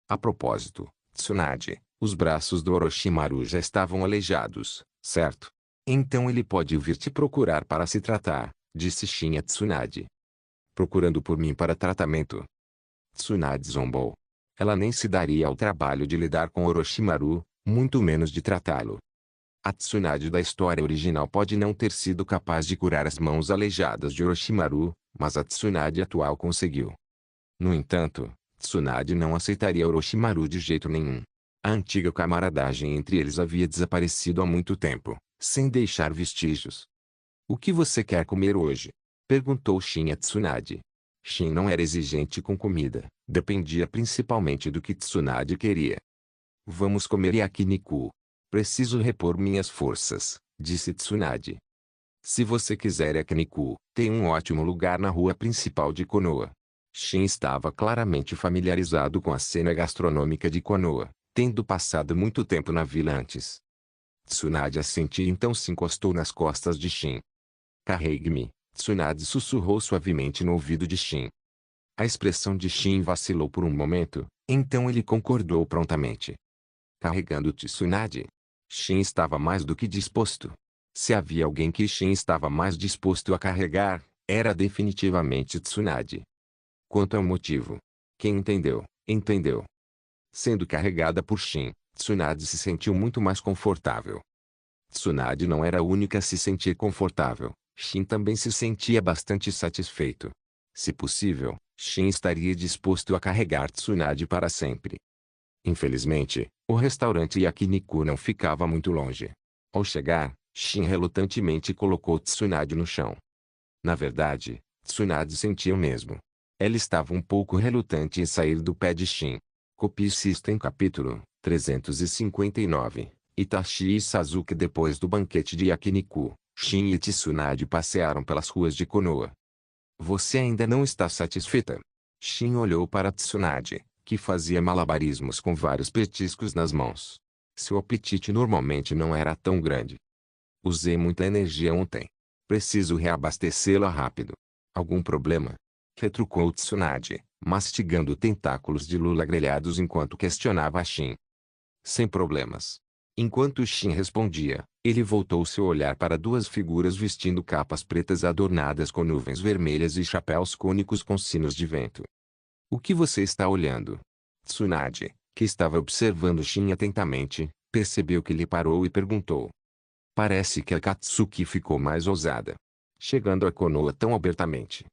A propósito, Tsunade, os braços do Orochimaru já estavam aleijados, certo? Então ele pode vir te procurar para se tratar, disse Shin a Tsunade. Procurando por mim para tratamento? Tsunade zombou. Ela nem se daria ao trabalho de lidar com Orochimaru, muito menos de tratá-lo. A Tsunade da história original pode não ter sido capaz de curar as mãos aleijadas de Orochimaru, mas a Tsunade atual conseguiu. No entanto, Tsunade não aceitaria Orochimaru de jeito nenhum. A antiga camaradagem entre eles havia desaparecido há muito tempo, sem deixar vestígios. O que você quer comer hoje? Perguntou Shin a Tsunade. Shin não era exigente com comida, dependia principalmente do que Tsunade queria. Vamos comer yakiniku. Preciso repor minhas forças, disse Tsunade. Se você quiser yakiniku, tem um ótimo lugar na rua principal de Konoha. Shin estava claramente familiarizado com a cena gastronômica de Konoha, tendo passado muito tempo na vila antes. Tsunade assentiu e então se encostou nas costas de Shin. Carregue-me, Tsunade sussurrou suavemente no ouvido de Shin. A expressão de Shin vacilou por um momento, então ele concordou prontamente. Carregando Tsunade? Shin estava mais do que disposto. Se havia alguém que Shin estava mais disposto a carregar, era definitivamente Tsunade. Quanto ao motivo, quem entendeu, entendeu. Sendo carregada por Shin, Tsunade se sentiu muito mais confortável. Tsunade não era a única a se sentir confortável, Shin também se sentia bastante satisfeito. Se possível, Shin estaria disposto a carregar Tsunade para sempre. Infelizmente, o restaurante Yakiniku não ficava muito longe. Ao chegar, Shin relutantemente colocou Tsunade no chão. Na verdade, Tsunade sentia o mesmo. Ela estava um pouco relutante em sair do pé de Shin. Copie System capítulo 359. Itachi e Sasuke. Depois do banquete de Yakiniku, Shin e Tsunade passearam pelas ruas de Konoha. Você ainda não está satisfeita? Shin olhou para Tsunade, que fazia malabarismos com vários petiscos nas mãos. Seu apetite normalmente não era tão grande. Usei muita energia ontem. Preciso reabastecê-la rápido. Algum problema? Retrucou Tsunade, mastigando tentáculos de lula grelhados enquanto questionava a Shin. Sem problemas. Enquanto Shin respondia, ele voltou seu olhar para duas figuras vestindo capas pretas adornadas com nuvens vermelhas e chapéus cônicos com sinos de vento. O que você está olhando? Tsunade, que estava observando Shin atentamente, percebeu que ele parou e perguntou. Parece que a Katsuki ficou mais ousada. Chegando a Konoha tão abertamente.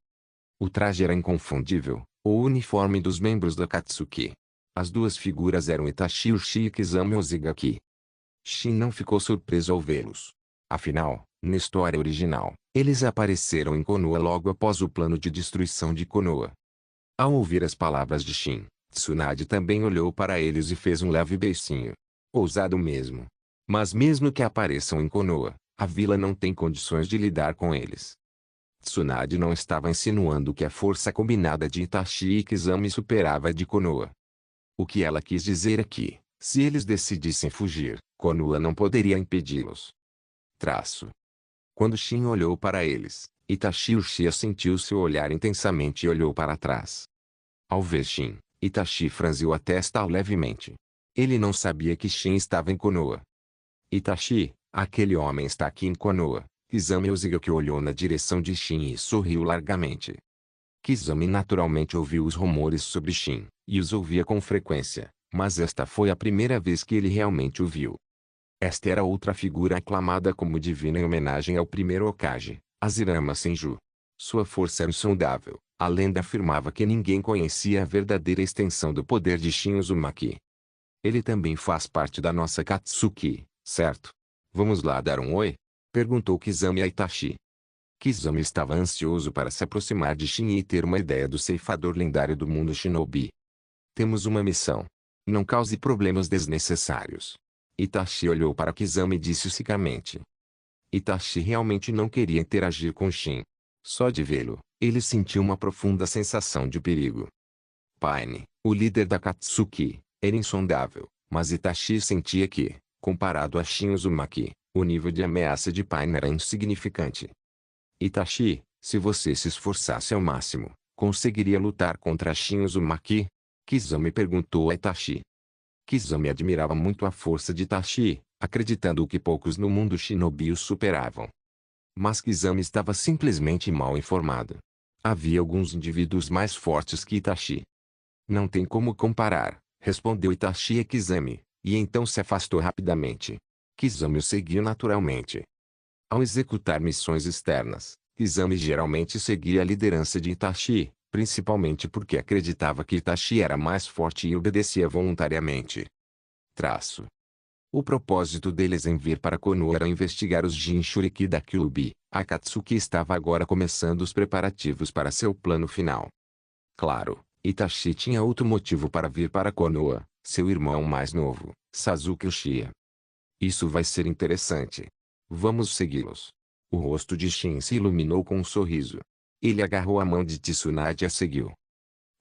O traje era inconfundível, o uniforme dos membros da Katsuki. As duas figuras eram Itachi Uchi e Kizami Ozigaki. Shin não ficou surpreso ao vê-los. Afinal, na história original, eles apareceram em Konoha logo após o plano de destruição de Konoha. Ao ouvir as palavras de Shin, Tsunade também olhou para eles e fez um leve beicinho. Ousado mesmo. Mas mesmo que apareçam em Konoha, a vila não tem condições de lidar com eles. Tsunade não estava insinuando que a força combinada de Itachi e Kizami superava a de Konoha. O que ela quis dizer é que, se eles decidissem fugir, Konoha não poderia impedi-los. Quando Shin olhou para eles, Itachi Uchiha sentiu seu olhar intensamente e olhou para trás. Ao ver Shin, Itachi franziu a testa levemente. Ele não sabia que Shin estava em Konoha. Itachi, aquele homem está aqui em Konoha. Kizami Ozigaki olhou na direção de Shin e sorriu largamente. Kizami naturalmente ouviu os rumores sobre Shin, e os ouvia com frequência, mas esta foi a primeira vez que ele realmente o viu. Esta era outra figura aclamada como divina em homenagem ao primeiro Hokage, Hashirama Senju. Sua força era insondável, a lenda afirmava que ninguém conhecia a verdadeira extensão do poder de Shin Uzumaki. Ele também faz parte da nossa Katsuki, certo? Vamos lá dar um oi? Perguntou Kizami a Itachi. Kizami estava ansioso para se aproximar de Shin e ter uma ideia do ceifador lendário do mundo shinobi. Temos uma missão. Não cause problemas desnecessários. Itachi olhou para Kizami e disse secamente. Itachi realmente não queria interagir com Shin. Só de vê-lo, ele sentiu uma profunda sensação de perigo. Paine, o líder da Katsuki, era insondável, mas Itachi sentia que, comparado a Shin Uzumaki, o nível de ameaça de Paine era insignificante. Itachi, se você se esforçasse ao máximo, conseguiria lutar contra Shin Uzumaki? Kizami perguntou a Itachi. Kizami admirava muito a força de Itachi, acreditando que poucos no mundo shinobi o superavam. Mas Kizami estava simplesmente mal informado. Havia alguns indivíduos mais fortes que Itachi. Não tem como comparar, respondeu Itachi a Kizami, e então se afastou rapidamente. Kizami o seguiu naturalmente. Ao executar missões externas, Kizami geralmente seguia a liderança de Itachi, principalmente porque acreditava que Itachi era mais forte e obedecia voluntariamente. O propósito deles em vir para Konoha era investigar os Jinchuriki da Kyuubi. Akatsuki estava agora começando os preparativos para seu plano final. Claro, Itachi tinha outro motivo para vir para Konoha, seu irmão mais novo, Sasuke Uchiha. Isso vai ser interessante. Vamos segui-los. O rosto de Shin se iluminou com um sorriso. Ele agarrou a mão de Tsunade e a seguiu.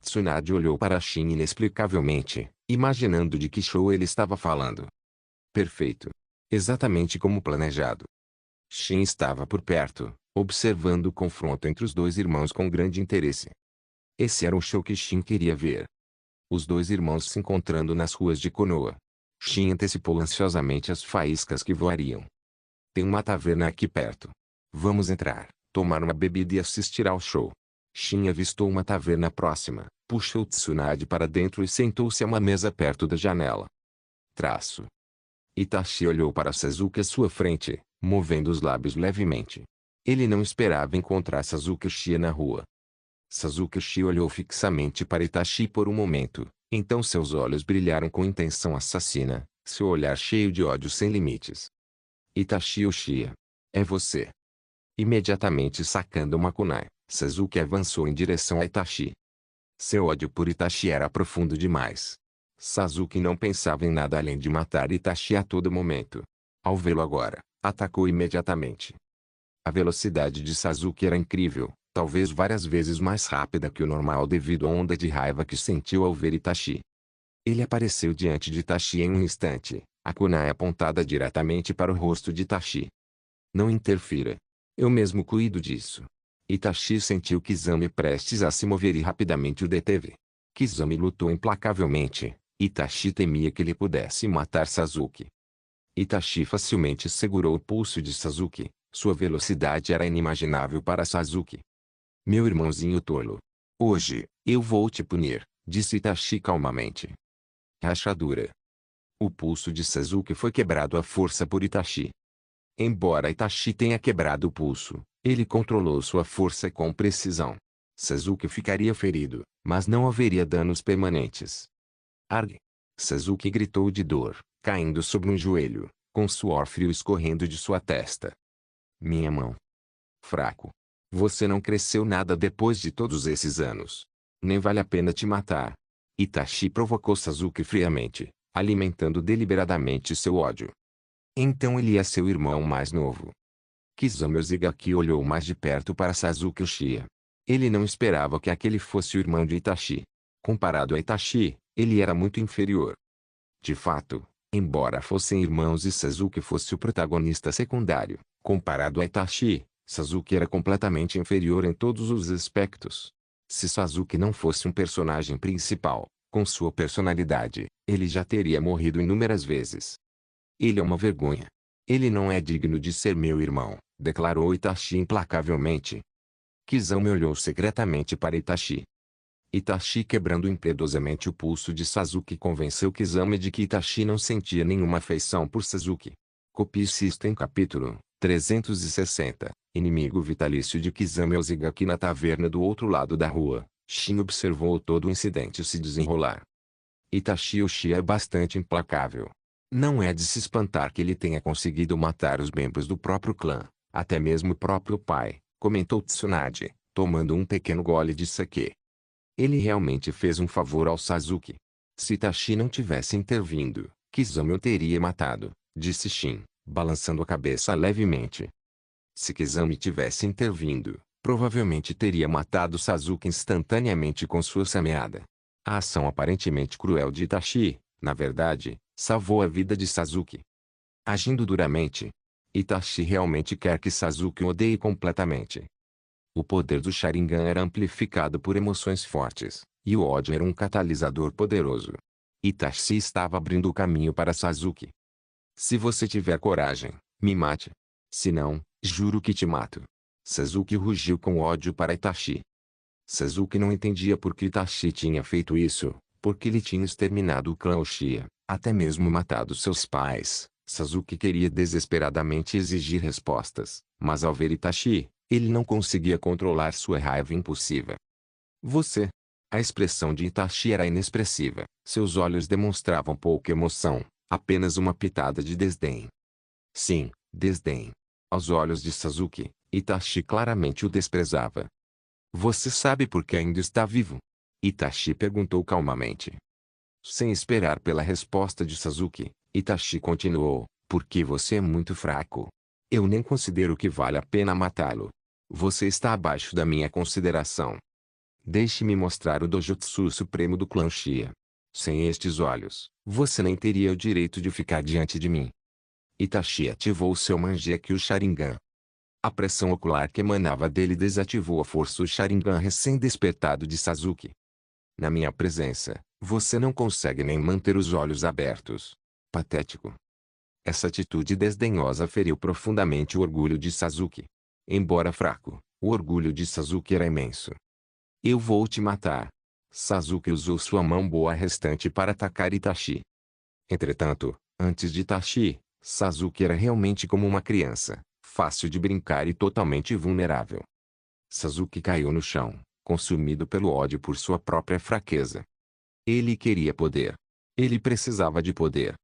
Tsunade olhou para Shin inexplicavelmente, imaginando de que show ele estava falando. Perfeito. Exatamente como planejado. Shin estava por perto, observando o confronto entre os dois irmãos com grande interesse. Esse era o show que Shin queria ver. Os dois irmãos se encontrando nas ruas de Konoha. Shin antecipou ansiosamente as faíscas que voariam. Tem uma taverna aqui perto. Vamos entrar, tomar uma bebida e assistir ao show. Shin avistou uma taverna próxima, puxou Tsunade para dentro e sentou-se a uma mesa perto da janela. Itachi olhou para Sasuke à sua frente, movendo os lábios levemente. Ele não esperava encontrar Sasuke Uchiha na rua. Sasuke Uchiha olhou fixamente para Itachi por um momento, então seus olhos brilharam com intenção assassina, seu olhar cheio de ódio sem limites. Itachi Uchiha. É você. Imediatamente sacando uma kunai, Sasuke avançou em direção a Itachi. Seu ódio por Itachi era profundo demais. Sasuke não pensava em nada além de matar Itachi a todo momento. Ao vê-lo agora, atacou imediatamente. A velocidade de Sasuke era incrível, talvez várias vezes mais rápida que o normal devido à onda de raiva que sentiu ao ver Itachi. Ele apareceu diante de Itachi em um instante, a kunai apontada diretamente para o rosto de Itachi. Não interfira. Eu mesmo cuido disso. Itachi sentiu Kizami prestes a se mover e rapidamente o deteve. Kizami lutou implacavelmente. Itachi temia que ele pudesse matar Sasuke. Itachi facilmente segurou o pulso de Sasuke. Sua velocidade era inimaginável para Sasuke. Meu irmãozinho tolo. Hoje, eu vou te punir, disse Itachi calmamente. Rachadura. O pulso de Sasuke foi quebrado à força por Itachi. Embora Itachi tenha quebrado o pulso, ele controlou sua força com precisão. Sasuke ficaria ferido, mas não haveria danos permanentes. Arg! Sasuke gritou de dor, caindo sobre um joelho, com suor frio escorrendo de sua testa. Minha mão. Fraco. Você não cresceu nada depois de todos esses anos. Nem vale a pena te matar. Itachi provocou Sasuke friamente, alimentando deliberadamente seu ódio. Então ele é seu irmão mais novo. Kizami Ozigaki olhou mais de perto para Sasuke Uchiha. Ele não esperava que aquele fosse o irmão de Itachi. Comparado a Itachi, ele era muito inferior. De fato, embora fossem irmãos e Sasuke fosse o protagonista secundário, comparado a Itachi, Sasuke era completamente inferior em todos os aspectos. Se Sasuke não fosse um personagem principal, com sua personalidade, ele já teria morrido inúmeras vezes. Ele é uma vergonha. Ele não é digno de ser meu irmão, declarou Itachi implacavelmente. Kizami olhou secretamente para Itachi. Itachi quebrando impiedosamente o pulso de Sasuke convenceu Kizami de que Itachi não sentia nenhuma afeição por Sasuke. Copie System capítulo 360, inimigo vitalício de Kizami Ozigaki na taverna do outro lado da rua. Shin observou todo o incidente se desenrolar. Itachi Uchiha é bastante implacável. Não é de se espantar que ele tenha conseguido matar os membros do próprio clã, até mesmo o próprio pai, comentou Tsunade, tomando um pequeno gole de saquê. Ele realmente fez um favor ao Sasuke. Se Itachi não tivesse intervindo, Kizami o teria matado, disse Shin, balançando a cabeça levemente. Se Kizami tivesse intervindo, provavelmente teria matado Sasuke instantaneamente com sua sameada. A ação aparentemente cruel de Itachi, na verdade, salvou a vida de Sasuke. Agindo duramente, Itachi realmente quer que Sasuke o odeie completamente. O poder do Sharingan era amplificado por emoções fortes, e o ódio era um catalisador poderoso. Itachi estava abrindo o caminho para Sasuke. Se você tiver coragem, me mate. Se não, juro que te mato. Sasuke rugiu com ódio para Itachi. Sasuke não entendia por que Itachi tinha feito isso, porque ele tinha exterminado o clã Uchiha, até mesmo matado seus pais. Sasuke queria desesperadamente exigir respostas, mas ao ver Itachi, ele não conseguia controlar sua raiva impulsiva. Você. A expressão de Itachi era inexpressiva, seus olhos demonstravam pouca emoção, apenas uma pitada de desdém. Sim, desdém. Aos olhos de Sasuke, Itachi claramente o desprezava. Você sabe por que ainda está vivo? Itachi perguntou calmamente. Sem esperar pela resposta de Sasuke, Itachi continuou, porque você é muito fraco. Eu nem considero que vale a pena matá-lo. Você está abaixo da minha consideração. Deixe-me mostrar o Dojutsu Supremo do clã Uchiha. Sem estes olhos, você nem teria o direito de ficar diante de mim. Itachi ativou seu Mangekyou Sharingan. A pressão ocular que emanava dele desativou a força do Sharingan recém-despertado de Sasuke. Na minha presença, você não consegue nem manter os olhos abertos. Patético. Essa atitude desdenhosa feriu profundamente o orgulho de Sasuke. Embora fraco, o orgulho de Sasuke era imenso. Eu vou te matar. Sasuke usou sua mão boa restante para atacar Itachi. Entretanto, antes de Itachi, Sasuke era realmente como uma criança, fácil de brincar e totalmente vulnerável. Sasuke caiu no chão, consumido pelo ódio por sua própria fraqueza. Ele queria poder. Ele precisava de poder.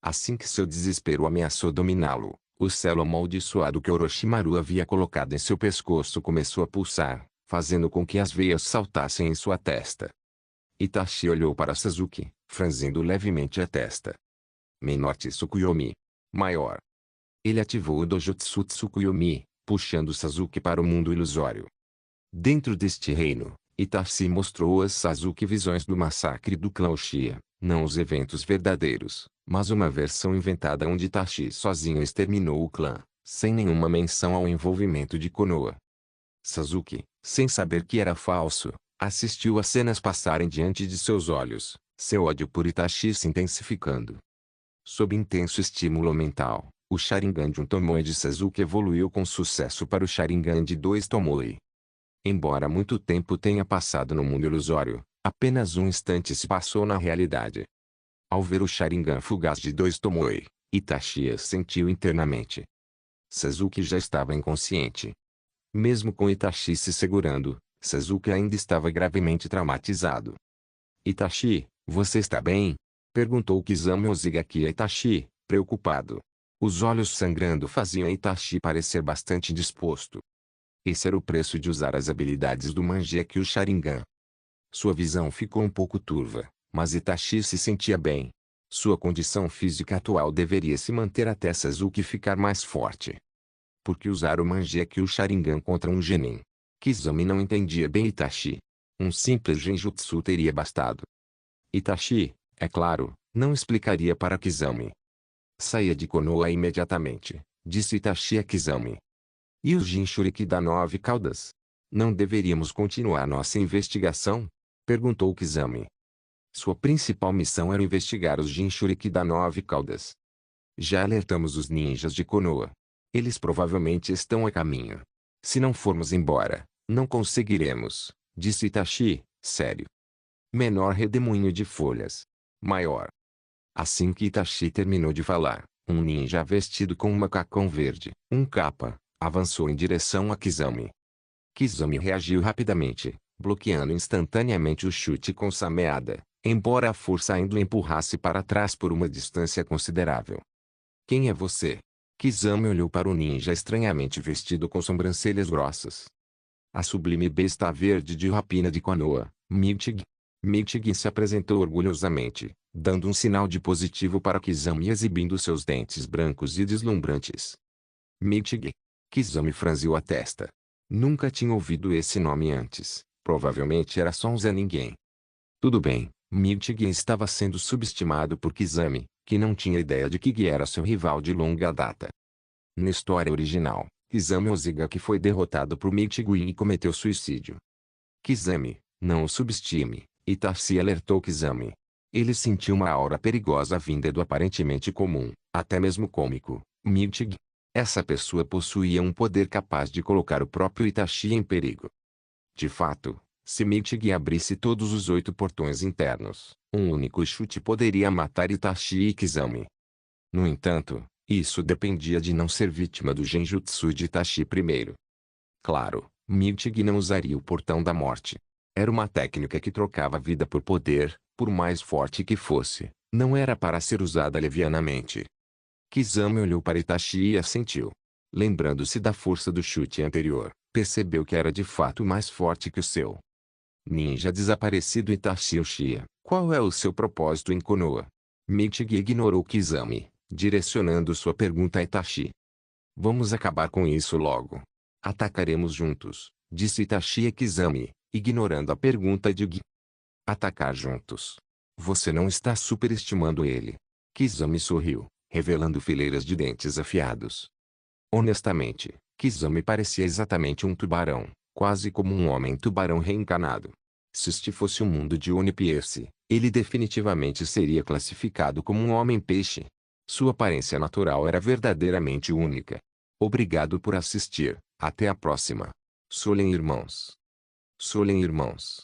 Assim que seu desespero ameaçou dominá-lo, o selo amaldiçoado que Orochimaru havia colocado em seu pescoço começou a pulsar, fazendo com que as veias saltassem em sua testa. Itachi olhou para Sasuke, franzindo levemente a testa. Menor Tsukuyomi. Maior. Ele ativou o Dojutsu Tsukuyomi, puxando Sasuke para o mundo ilusório. Dentro deste reino, Itachi mostrou a Sasuke visões do massacre do clã Uchiha, não os eventos verdadeiros, mas uma versão inventada onde Itachi sozinho exterminou o clã, sem nenhuma menção ao envolvimento de Konoha. Sasuke, sem saber que era falso, assistiu as cenas passarem diante de seus olhos, seu ódio por Itachi se intensificando. Sob intenso estímulo mental, o Sharingan de um Tomoe de Sasuke evoluiu com sucesso para o Sharingan de 2 Tomoe. Embora muito tempo tenha passado no mundo ilusório, apenas um instante se passou na realidade. Ao ver o Sharingan fugaz de 2 Tomoe, Itachi sentiu internamente. Sasuke já estava inconsciente. Mesmo com Itachi se segurando, Sasuke ainda estava gravemente traumatizado. Itachi, você está bem? Perguntou Kizami Ozigaki a Itachi, preocupado. Os olhos sangrando faziam Itachi parecer bastante disposto. Esse era o preço de usar as habilidades do Mangekyou Sharingan. Sua visão ficou um pouco turva, mas Itachi se sentia bem. Sua condição física atual deveria se manter até Sasuke ficar mais forte. Por que usar o Mangekyou Sharingan contra um genin? Kizami não entendia bem Itachi. Um simples genjutsu teria bastado. Itachi, é claro, não explicaria para Kizami. Saia de Konoha imediatamente, disse Itachi a Kizami. E o Jinchuriki da 9 caudas? Não deveríamos continuar nossa investigação? Perguntou Kizami. Sua principal missão era investigar os Jinchuriki da 9 caudas. Já alertamos os ninjas de Konoha. Eles provavelmente estão a caminho. Se não formos embora, não conseguiremos, disse Itachi, sério. Menor redemoinho de folhas. Maior. Assim que Itachi terminou de falar, um ninja vestido com um macacão verde, um capa, avançou em direção a Kizami. Kizami reagiu rapidamente, bloqueando instantaneamente o chute com sameada, embora a força ainda o empurrasse para trás por uma distância considerável. Quem é você? Kizami olhou para o ninja estranhamente vestido com sobrancelhas grossas. A sublime besta verde de rapina de Konoha, Michigi. Michigi se apresentou orgulhosamente, dando um sinal de positivo para Kizami exibindo seus dentes brancos e deslumbrantes. Michigi. Kizami franziu a testa. Nunca tinha ouvido esse nome antes, provavelmente era só um Zé Ninguém. Tudo bem, Michigi estava sendo subestimado por Kizami, que não tinha ideia de que Gi era seu rival de longa data. Na história original, Kizami Ozigaki foi derrotado por Michigi e cometeu suicídio. Kizami, não o subestime, Itachi alertou Kizami. Ele sentiu uma aura perigosa vinda do aparentemente comum, até mesmo cômico, Michigi. Essa pessoa possuía um poder capaz de colocar o próprio Itachi em perigo. De fato, se Michigi abrisse todos os 8 portões internos, um único chute poderia matar Itachi e Kizami. No entanto, isso dependia de não ser vítima do genjutsu de Itachi primeiro. Claro, Michigi não usaria o portão da morte. Era uma técnica que trocava vida por poder, por mais forte que fosse, não era para ser usada levianamente. Kizami olhou para Itachi e assentiu. Lembrando-se da força do chute anterior, percebeu que era de fato mais forte que o seu. Ninja desaparecido Itachi Uchiha, qual é o seu propósito em Konoha? Michigi ignorou Kizami, direcionando sua pergunta a Itachi. Vamos acabar com isso logo. Atacaremos juntos, disse Itachi a Kizami, ignorando a pergunta de Gi. Atacar juntos. Você não está superestimando ele. Kizami sorriu, revelando fileiras de dentes afiados. Honestamente, Kizami parecia exatamente um tubarão, quase como um homem-tubarão reencarnado. Se este fosse um mundo de One Piece, ele definitivamente seria classificado como um homem-peixe. Sua aparência natural era verdadeiramente única. Obrigado por assistir, até a próxima. Solen Irmãos. Solen Irmãos.